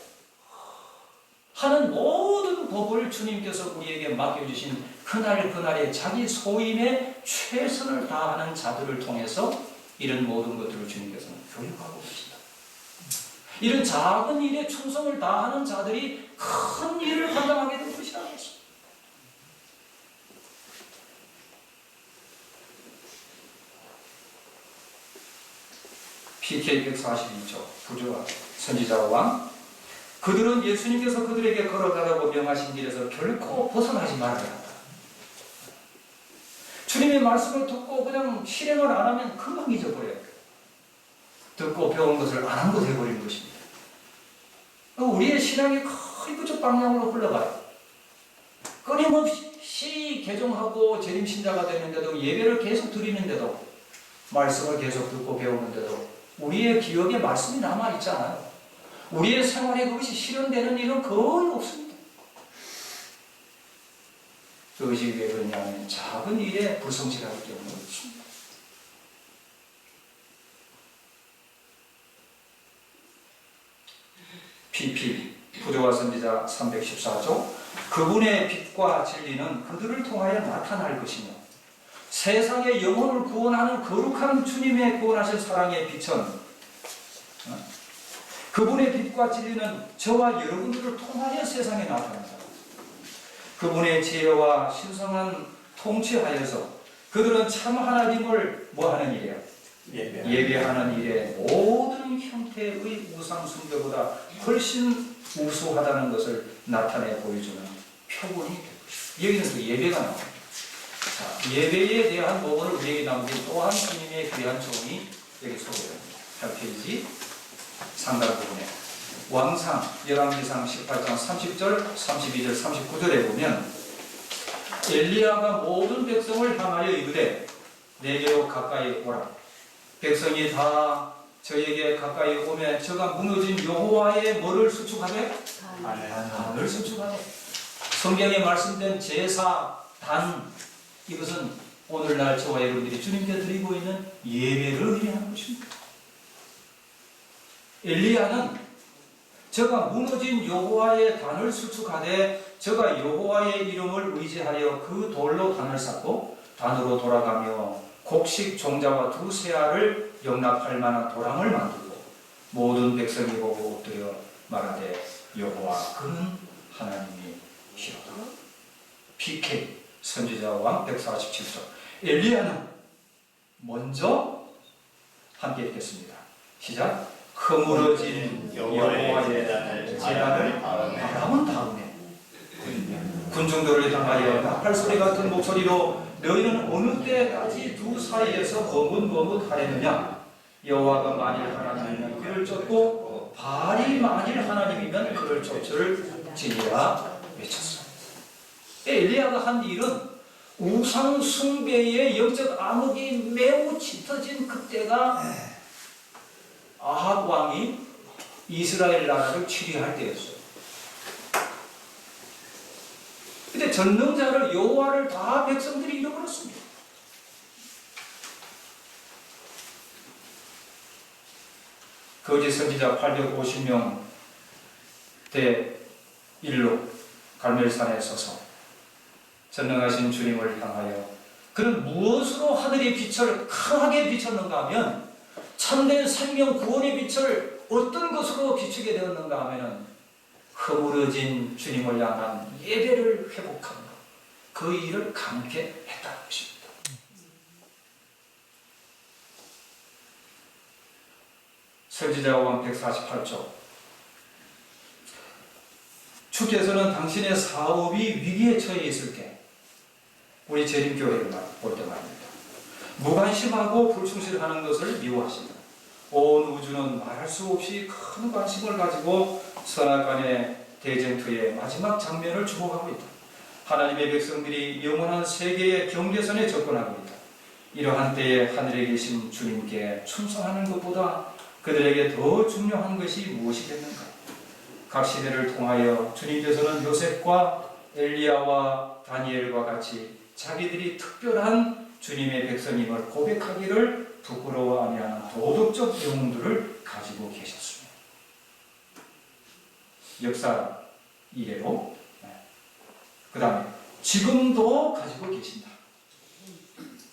하는 모든 법을 주님께서 우리에게 맡겨주신 그날그날의 자기 소임에 최선을 다하는 자들을 통해서 이런 모든 것들을 주님께서는 교육하고 계신다. 이런 작은 일에 충성을 다하는 자들이 큰 일을 감당하게 된 것이라고 했습니다. PK 142조 부조와 선지자와 왕, 그들은 예수님께서 그들에게 걸어가라고 명하신 길에서 결코 벗어나지 말아야 한다. 주님의 말씀을 듣고 그냥 실행을 안 하면 금방 잊어버려요. 듣고 배운 것을 안 한 것 해버리는 것입니다. 우리의 신앙이 거의 그쪽 방향으로 흘러가요. 끊임없이 개종하고 재림신자가 되는데도, 예배를 계속 드리는데도, 말씀을 계속 듣고 배우는데도 우리의 기억에 말씀이 남아있지 않아요. 우리의 생활에 그것이 실현되는 일은 거의 없습니다. 그것이 왜 그러냐면 작은 일에 불성실하기 때문에 그렇습니다. PP 부조와 선지자 314조, 그분의 빛과 진리는 그들을 통하여 나타날 것이며 세상의 영혼을 구원하는 거룩한 주님의 구원하신 사랑의 빛은, 그분의 빛과 진리는 저와 여러분들을 통하여 세상에 나타난다. 그분의 지혜와 신성한 통치하여서 그들은 참 하나님을 뭐하는 일이에요? 예배하는 일에 모든 형태의 우상 숭배보다 훨씬 우수하다는 것을 나타내 보여주는 표본이 될 것입니다. 여기는 그 예배가 나옵니다. 자, 예배에 대한 부분을 우리에게 남긴 또한 주님의 귀한 종이 여기 소개됩니다. 8페이지 상단 부분에 왕상 열왕기상 18장 30절 32절 39절에 보면 엘리야가 모든 백성을 향하여 이르되 내게로 가까이 오라. 백성이 다 저에게 가까이 오면 저가 무너진 여호와의 뭐를 수축하되? 단을 수축하되. 성경에 말씀된 제사, 단, 이것은 오늘날 저와 여러분들이 주님께 드리고 있는 예배를 의미하는 것입니다. 엘리야는 저가 무너진 여호와의 단을 수축하되 저가 여호와의 이름을 의지하여 그 돌로 단을 쌓고 단으로 돌아가며 곡식 종자와 두 세알을 용납할 만한 도랑을 만들고 모든 백성이 보고 엎드려 말하되 여호와 그는 하나님이시로다. PK 선지자 왕 147조. 엘리야는 먼저 함께 읽겠습니다. 시작. 허물어진 여호와의 제단을 바라본 다음에 군중들을 향하여 나팔 소리 같은 목소리로 너희는 어느 때까지 두 사이에서 거뭇거뭇하려느냐? 여호와가 만일 하나님이면 그를 쫓고 바알이 만일 하나님이면 그를 쫓을지니라 외쳤습니다. 엘리야가 한 일은 우상 숭배의 영적 암흑이 매우 짙어진 그때가 아합 왕이 이스라엘 나라를 치리할 때였어요. 근데 전능자를 여호와를 다 백성들이 잃어버렸습니다. 거짓 선지자 850명 대 1로 갈멜산에 서서 전능하신 주님을 향하여 그는 무엇으로 하늘의 빛을 강하게 비췄는가 하면 참된 생명 구원의 빛을 어떤 것으로 비추게 되었는가 하면 허물어진 주님을 향한 예배를 회복하는 것, 그 일을 감게 했다는 것입니다. 선지자왕 148조. 주께서는 당신의 사업이 위기에 처해 있을 때 우리 재림교회를 볼 때 말입니다. 무관심하고 불충실하는 것을 미워하십니다. 온 우주는 말할 수 없이 큰 관심을 가지고 선악간의 대쟁투의 마지막 장면을 주목하고 있다. 하나님의 백성들이 영원한 세계의 경계선에 접근하고 있다. 이러한 때에 하늘에 계신 주님께 충성하는 것보다 그들에게 더 중요한 것이 무엇이겠는가? 각 시대를 통하여 주님께서는 요셉과 엘리야와 다니엘과 같이 자기들이 특별한 주님의 백성임을 고백하기를 부끄러워 아니하는 도덕적 영웅들을 가지고 계셨습니다. 역사 이래로 그 다음에 지금도 가지고 계신다.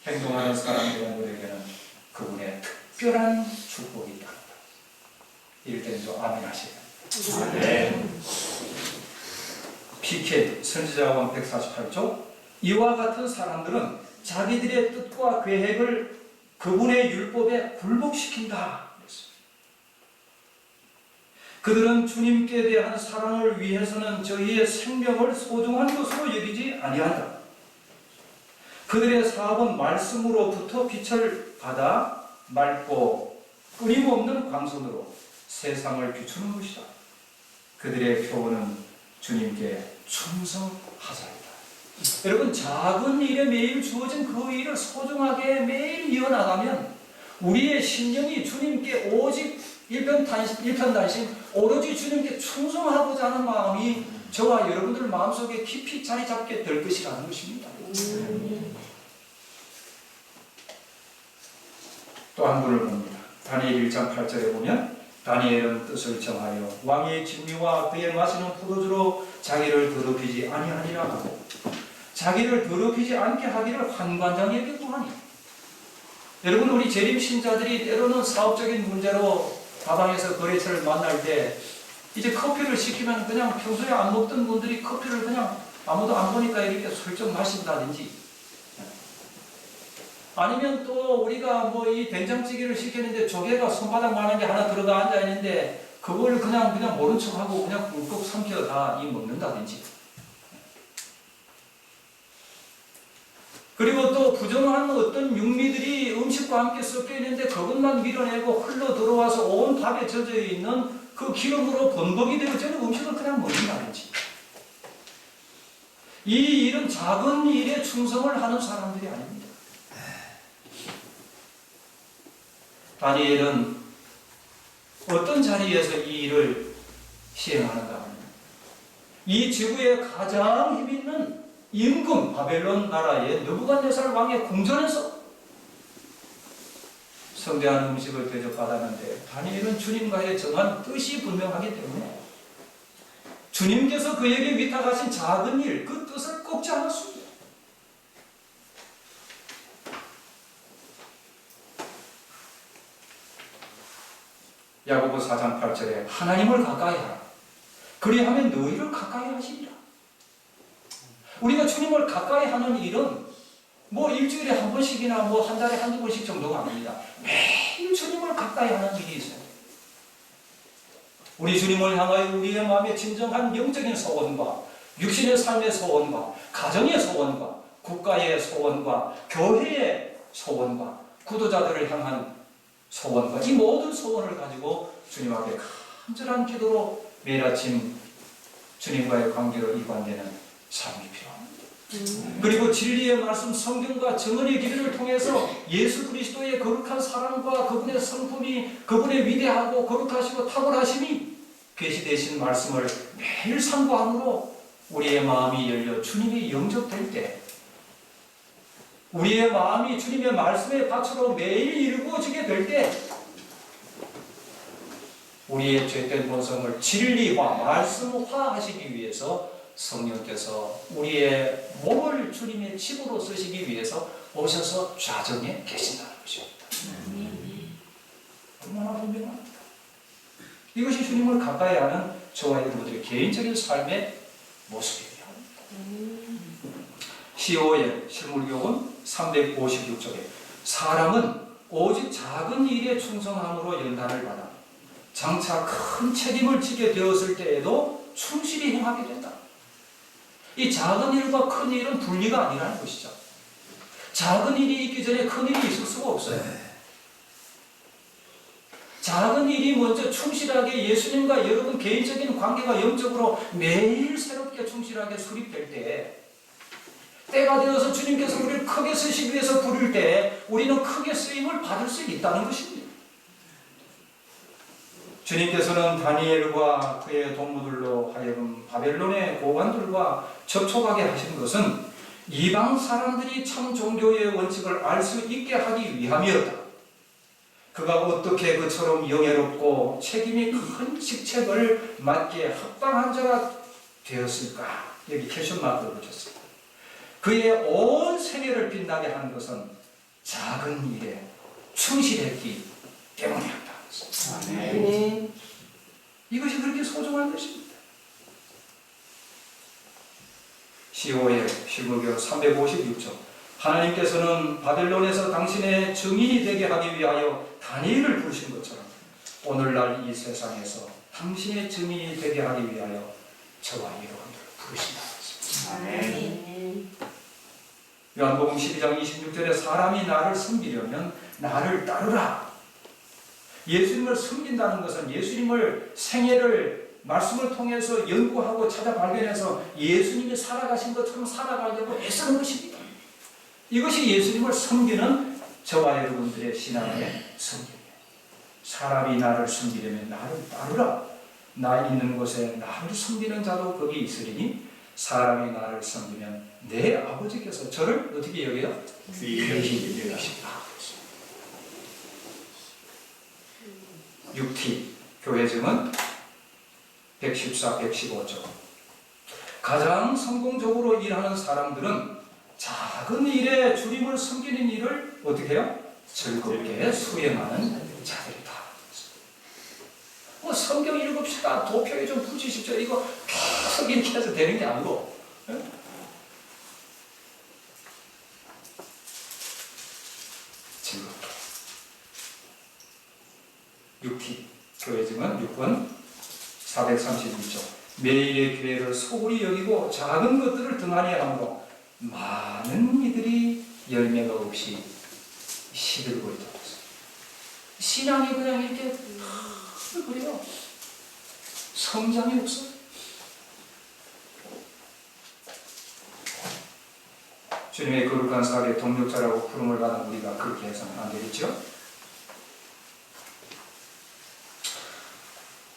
행동하는 사람들에게는 그분의 특별한 축복이 있다. 이럴 때는 좀 아멘 하시죠. 아멘. PK 선지자왕 148조. 이와 같은 사람들은 자기들의 뜻과 계획을 그분의 율법에 굴복시킨다. 그들은 주님께 대한 사랑을 위해서는 저희의 생명을 소중한 것으로 여기지 아니한다. 그들의 사업은 말씀으로부터 빛을 받아 맑고 끊임없는 광선으로 세상을 비추는 것이다. 그들의 표본은 주님께 충성하자이다. 여러분, 작은 일에 매일 주어진 그 일을 소중하게 매일 이어나가면 우리의 심령이 주님께 오직 일편단심 오로지 주님께 충성하고자 하는 마음이 저와 여러분들 마음속에 깊이 자리 잡게 될 것이라는 것입니다. 또 한 분을 봅니다. 다니엘 1장 8절에 보면 다니엘은 뜻을 정하여 왕의 진미와 그의 마시는 포도주로 자기를 더럽히지 아니하니라 하고 자기를 더럽히지 않게 하기를 환관장에게 구하니. 여러분, 우리 재림신자들이 때로는 사업적인 문제로 다방에서 거래처를 만날 때 이제 커피를 시키면 그냥 평소에 안 먹던 분들이 커피를 그냥 아무도 안 보니까 이렇게 슬쩍 마신다든지, 아니면 또 우리가 뭐 이 된장찌개를 시켰는데 조개가 손바닥만한 게 하나 들어가 앉아 있는데 그걸 그냥 모른 척하고 그냥 꿀꺽 삼켜 다 먹는다든지. 그리고 또 부정한 어떤 육미들이 음식과 함께 섞여 있는데 그것만 밀어내고 흘러 들어와서 온 밥에 젖어 있는 그 기름으로 번복이 되어지는 음식을 그냥 먹는다든지. 이 일은 작은 일에 충성을 하는 사람들이 아닙니다. 다니엘은 어떤 자리에서 이 일을 시행하는가 하면 이 지구에 가장 힘 있는 임금 바벨론 나라의 느부갓네살 왕의 궁전에서 성대한 음식을 대접받았는데 다니엘은 주님과의 정한 뜻이 분명하기 때문에 주님께서 그에게 위탁하신 작은 일, 그 뜻을 꺾지 않았습니다. 야고보 4장 8절에 하나님을 가까이 하라. 그리하면 너희를 가까이 하시리라. 우리가 주님을 가까이 하는 일은 뭐 일주일에 한 번씩이나 뭐 한 달에 한두 번씩 정도가 아닙니다. 매일 주님을 가까이 하는 일이 있어요. 우리 주님을 향하여 우리의 마음에 진정한 영적인 소원과 육신의 삶의 소원과 가정의 소원과 국가의 소원과 교회의 소원과 구도자들을 향한 소원과 이 모든 소원을 가지고 주님 앞에 간절한 기도로 매일 아침 주님과의 관계로 이관되는 삶이 필요합니다. 그리고 진리의 말씀 성경과 정언의 기도를 통해서 예수 그리스도의 거룩한 사랑과 그분의 성품이 그분의 위대하고 거룩하시고 탁월하심이 계시되신 말씀을 매일 상고함으로 우리의 마음이 열려 주님이 영접될 때 우리의 마음이 주님의 말씀의 밭으로 매일 이루어지게 될 때 우리의 죄된 본성을 진리화, 말씀화 하시기 위해서 성령께서 우리의 몸을 주님의 집으로 쓰시기 위해서 오셔서 좌정에 계신다는 것입니다. 얼마나 분명합니까? 이것이 주님을 가까이 하는 저와 여러분들의 개인적인 삶의 모습이에요. 시오의 실물교훈 356쪽에 사람은 오직 작은 일에 충성함으로 연단을 받아 장차 큰 책임을 지게 되었을 때에도 충실히 행하게 된다. 이 작은 일과 큰 일은 분리가 아니라는 것이죠. 작은 일이 있기 전에 큰 일이 있을 수가 없어요. 작은 일이 먼저 충실하게 예수님과 여러분 개인적인 관계가 영적으로 매일 새롭게 충실하게 수립될 때, 때가 되어서 주님께서 우리를 크게 쓰시기 위해서 부를 때 우리는 크게 쓰임을 받을 수 있다는 것입니다. 주님께서는 다니엘과 그의 동무들로 하여금 바벨론의 고관들과 접촉하게 하신 것은 이방 사람들이 참 종교의 원칙을 알 수 있게 하기 위함이었다. 그가 어떻게 그처럼 영예롭고 책임이 큰 직책을 맡기에 합당한 자가 되었을까? 여기 퀘션 마크를 붙였습니다. 그의 온 생애를 빛나게 한 것은 작은 일에 충실했기 때문이었다. 아멘. 이것이 그렇게 소중한 것입니다. 시오의 실물교 356쪽 하나님께서는 바벨론에서 당신의 증인이 되게 하기 위하여 다니엘을 부르신 것처럼 오늘날 이 세상에서 당신의 증인이 되게 하기 위하여 저와 여러분들을 부르신다는 것입니다. 아멘. 요한복음 12장 26절에 사람이 나를 섬기려면 나를 따르라. 예수님을 섬긴다는 것은 예수님을 생애를 말씀을 통해서 연구하고 찾아 발견해서 예수님이 살아가신 것처럼 살아가려고 애쓰는 것입니다. 이것이 예수님을 섬기는 저와 여러분들의 신앙의 섬김이에요. 사람이 나를 섬기려면 나를 따르라. 나 있는 곳에 나를 섬기는 자도 거기 있으리니 사람이 나를 섬기면 내 아버지께서 저를 어떻게 여겨요? 귀히 여기신다. 6T 교회증은 114, 115쪽 가장 성공적으로 일하는 사람들은 작은 일에 주님을 섬기는 일을 어떻게 해요? 즐겁게 수행하는 자들이다. 뭐 성경 읽읍시다, 도표에 좀 붙이십시오, 이거 계속 이렇게 해서 되는 게 아니고, 즐겁게. 6T 교회증은 6번 432쪽 매일의 기회를 소홀히 여기고 작은 것들을 등한히 하므로 많은 이들이 열매가 없이 시들고 있다. 신앙이 그냥 이렇게 그래요. 성장이 없어요. 주님의 거룩한 사업의 동력자라고 부름을 받은 우리가 그렇게 해서는 안 되겠죠?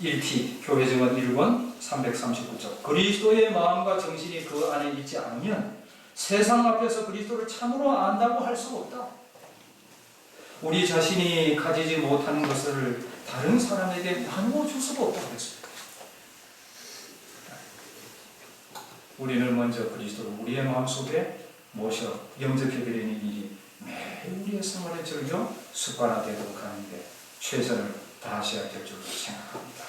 1T 교회증언 1권 339쪽 그리스도의 마음과 정신이 그 안에 있지 않으면 세상 앞에서 그리스도를 참으로 안다고 할 수 없다. 우리 자신이 가지지 못하는 것을 다른 사람에게 나누어 줄 수가 없다고 했습니다. 우리는 먼저 그리스도를 우리의 마음속에 모셔 영접해드리는 일이 매일 우리의 생활에 즐겨 습관화되도록 하는데 최선을 다하셔야 될 줄로 생각합니다.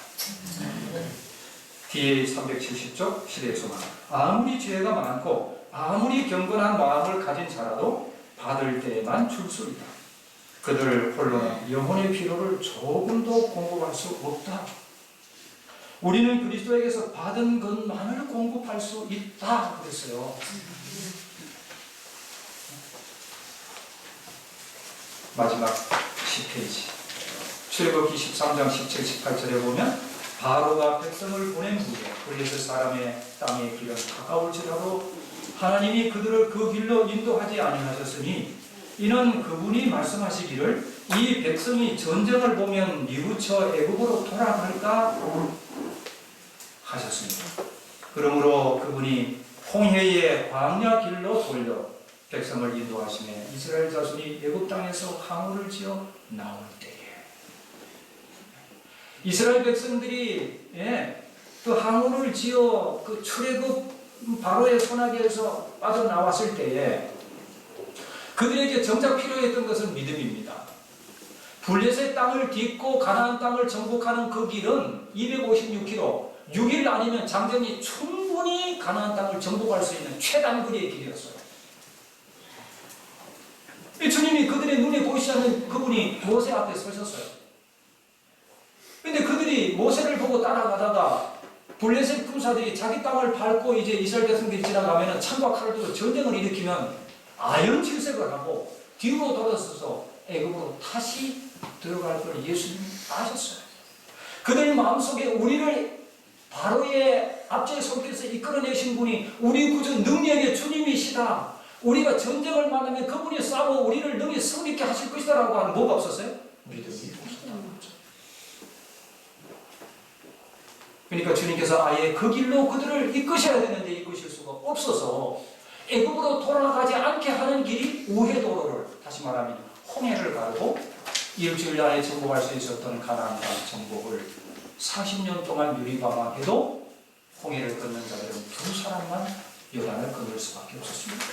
DA 370쪽 시대의 소망 아무리 죄가 많고 아무리 경건한 마음을 가진 자라도 받을 때에만 줄 수 있다. 그들 홀로는 영혼의 필요를 조금도 공급할 수 없다. 우리는 그리스도에게서 받은 것만을 공급할 수 있다 그랬어요. 마지막 10페이지 출애굽기 13장 17, 18절에 보면 바로가 백성을 보낸 후에 블레셋 사람의 땅의 길은 가까울지라도 하나님이 그들을 그 길로 인도하지 아니하셨으니 이는 그분이 말씀하시기를 이 백성이 전쟁을 보면 뉘우쳐 애굽으로 돌아갈까 하셨습니다. 그러므로 그분이 홍해의 광야 길로 돌려 백성을 인도하시며 이스라엘 자손이 애굽 땅에서 항우를 지어 나올 때에 이스라엘 백성들이 그 항우를 지어 그 출애굽 바로의 손아귀에서 빠져나왔을 때에 그들에게 정작 필요했던 것은 믿음입니다. 블레셋 땅을 딛고 가나안 땅을 정복하는 그 길은 256km, 6일 아니면 장정이 충분히 가나안 땅을 정복할 수 있는 최단거리의 길이었어요. 이 주님이 그들의 눈에 보이지 않는 그분이 모세 앞에 서셨어요. 근데 그들이 모세를 보고 따라가다가 블레셋 군사들이 자기 땅을 밟고 이제 이스라엘 백성들이 지나가면 창과 칼을 들고 전쟁을 일으키면 아연칠색을 하고 뒤로 돌아서서 애굽으로 다시 들어갈 걸 예수님이 아셨어요. 그들의 마음속에 우리를 바로의 압제의 손길에서 이끌어내신 분이 우리 구주 능력의 주님이시다. 우리가 전쟁을 만나면 그분이 싸워 우리를 능히 승리케 하실 것이다 라고 하는 뭐가 없었어요? 믿음이 없었다는 거죠. 그러니까 주님께서 아예 그 길로 그들을 이끄셔야 되는데 이끄실 수가 없어서 애굽으로 돌아가지 않게 하는 길이 우회도로를, 다시 말하면 홍해를 가고 일주일 안에 정복할 수 있었던 가나안 땅 정복을 40년 동안 유리방황해도 홍해를 걷는 자들은 2사람만 요단을 건널 수밖에 없었습니다.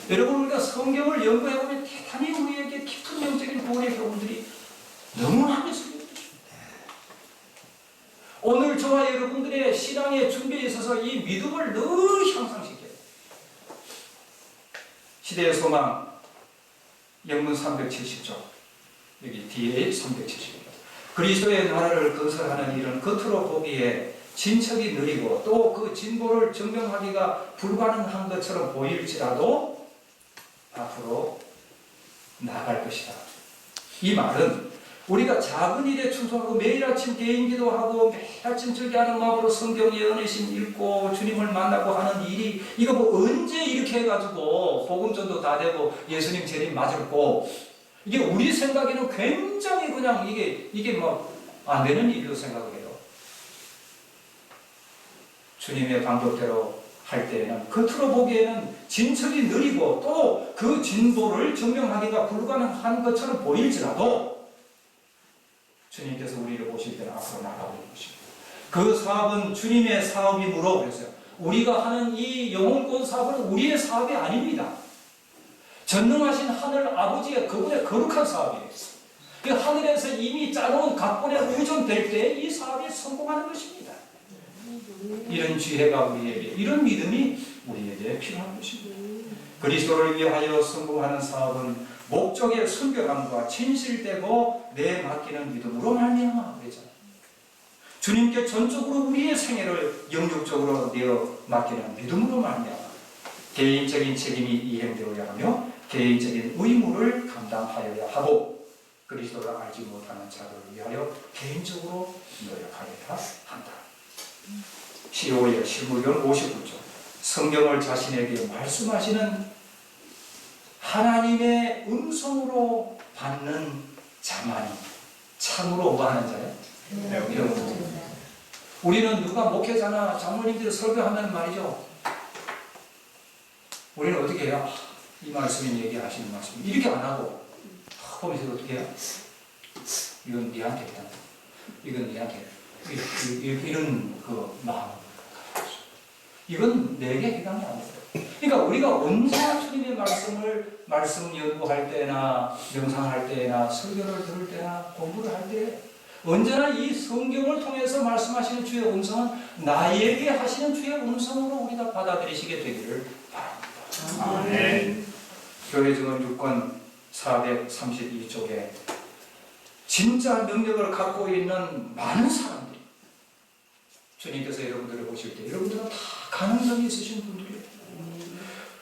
여러분, 우리가 성경을 연구해보면 대단히 우리에게 깊은 영적인 구원의 교훈들이 너무나 있습니다. 오늘 저와 여러분들의 신앙의 준비에 있어서 이 믿음을 늘 향상시켜요. 시대의 소망, 영문 370조, 여기 뒤에 370조. 그리스도의 나라를 건설하는 일은 겉으로 보기에 진척이 느리고 또 그 진보를 증명하기가 불가능한 것처럼 보일지라도 앞으로 나아갈 것이다. 이 말은 우리가 작은 일에 충성하고 매일 아침 개인 기도하고 매일 아침 절기하는 마음으로 성경 예언의신 읽고 주님을 만나고 하는 일이 이거 뭐 언제 이렇게 해가지고 복음전도 다 되고 예수님 재림 맞을고 이게 우리 생각에는 굉장히 그냥 이게 뭐 안 되는 일로 생각을 해요. 주님의 방법대로 할 때에는 겉으로 보기에는 진척이 느리고 또 그 진보를 증명하기가 불가능한 것처럼 보일지라도 주님께서 우리를 보실 때는 앞으로 나가고 있는 것입니다. 그 사업은 주님의 사업이므로 그랬어요. 우리가 하는 이 영혼권 사업은 우리의 사업이 아닙니다. 전능하신 하늘 아버지의 그분의 거룩한 사업이에요. 그 하늘에서 이미 짜놓은 각본에 의존될 때 이 사업이 성공하는 것입니다. 이런 지혜가 우리에게, 이런 믿음이 우리에게 필요한 것입니다. 그리스도를 위하여 성공하는 사업은 목적의 순결함과 진실되고 내 맡기는 믿음으로 말미암아 그랬잖아요. 주님께 전적으로 우리의 생애를 영육적으로 내어 맡기는 믿음으로 말미암아 개인적인 책임이 이행되어야 하며 개인적인 의무를 감당하여야 하고 그리스도를 알지 못하는 자들을 위하여 개인적으로 노력하여야 한다. 15일 실무경 59조 성경을 자신에게 말씀하시는 하나님의 음성으로 받는 자만이 참으로 뭐 하는 자예요? 배우는. 우리는 누가 목회자나 장로님들이 설교하면 말이죠. 우리는 어떻게 해요? 이 말씀이 얘기하시는 말씀 이렇게 안 하고 보면서 어떻게 해요? 이건 니한테 했다. 이건 니한테 이런 그 마음. 이건 내게 해당이 안 돼요. 그러니까 우리가 언제나 주님의 말씀 연구할 때나 명상할 때나 설교를 들을 때나 공부를 할 때 언제나 이 성경을 통해서 말씀하시는 주의 음성은 나에게 하시는 주의 음성으로 우리가 받아들이시게 되기를 바랍니다. 아멘. 교회 증언 6권 432쪽에 진짜 능력을 갖고 있는 많은 사람들이 주님께서 여러분들을 보실 때 여러분들은 다 가능성이 있으신 분들이에요.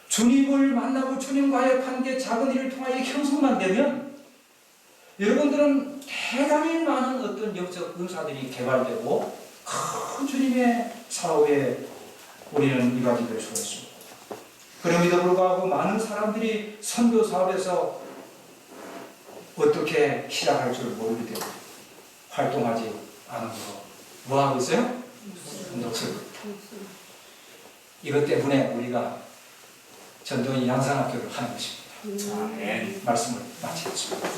주님을 만나고 주님과의 관계 작은 일을 통하여 형성만 되면 여러분들은 대단히 많은 어떤 영적 은사들이 개발되고 큰 주님의 사업에 우리는 이바지 될 수가 있습니다. 그럼에도 불구하고 많은 사람들이 선교 사업에서 어떻게 시작할 줄 모르게 되고 활동하지 않으므로 뭐하고 있어요? 녹슬고 있다. 이것 때문에 우리가 전도인 양산학교를 하는 것입니다. 말씀을 마치겠습니다.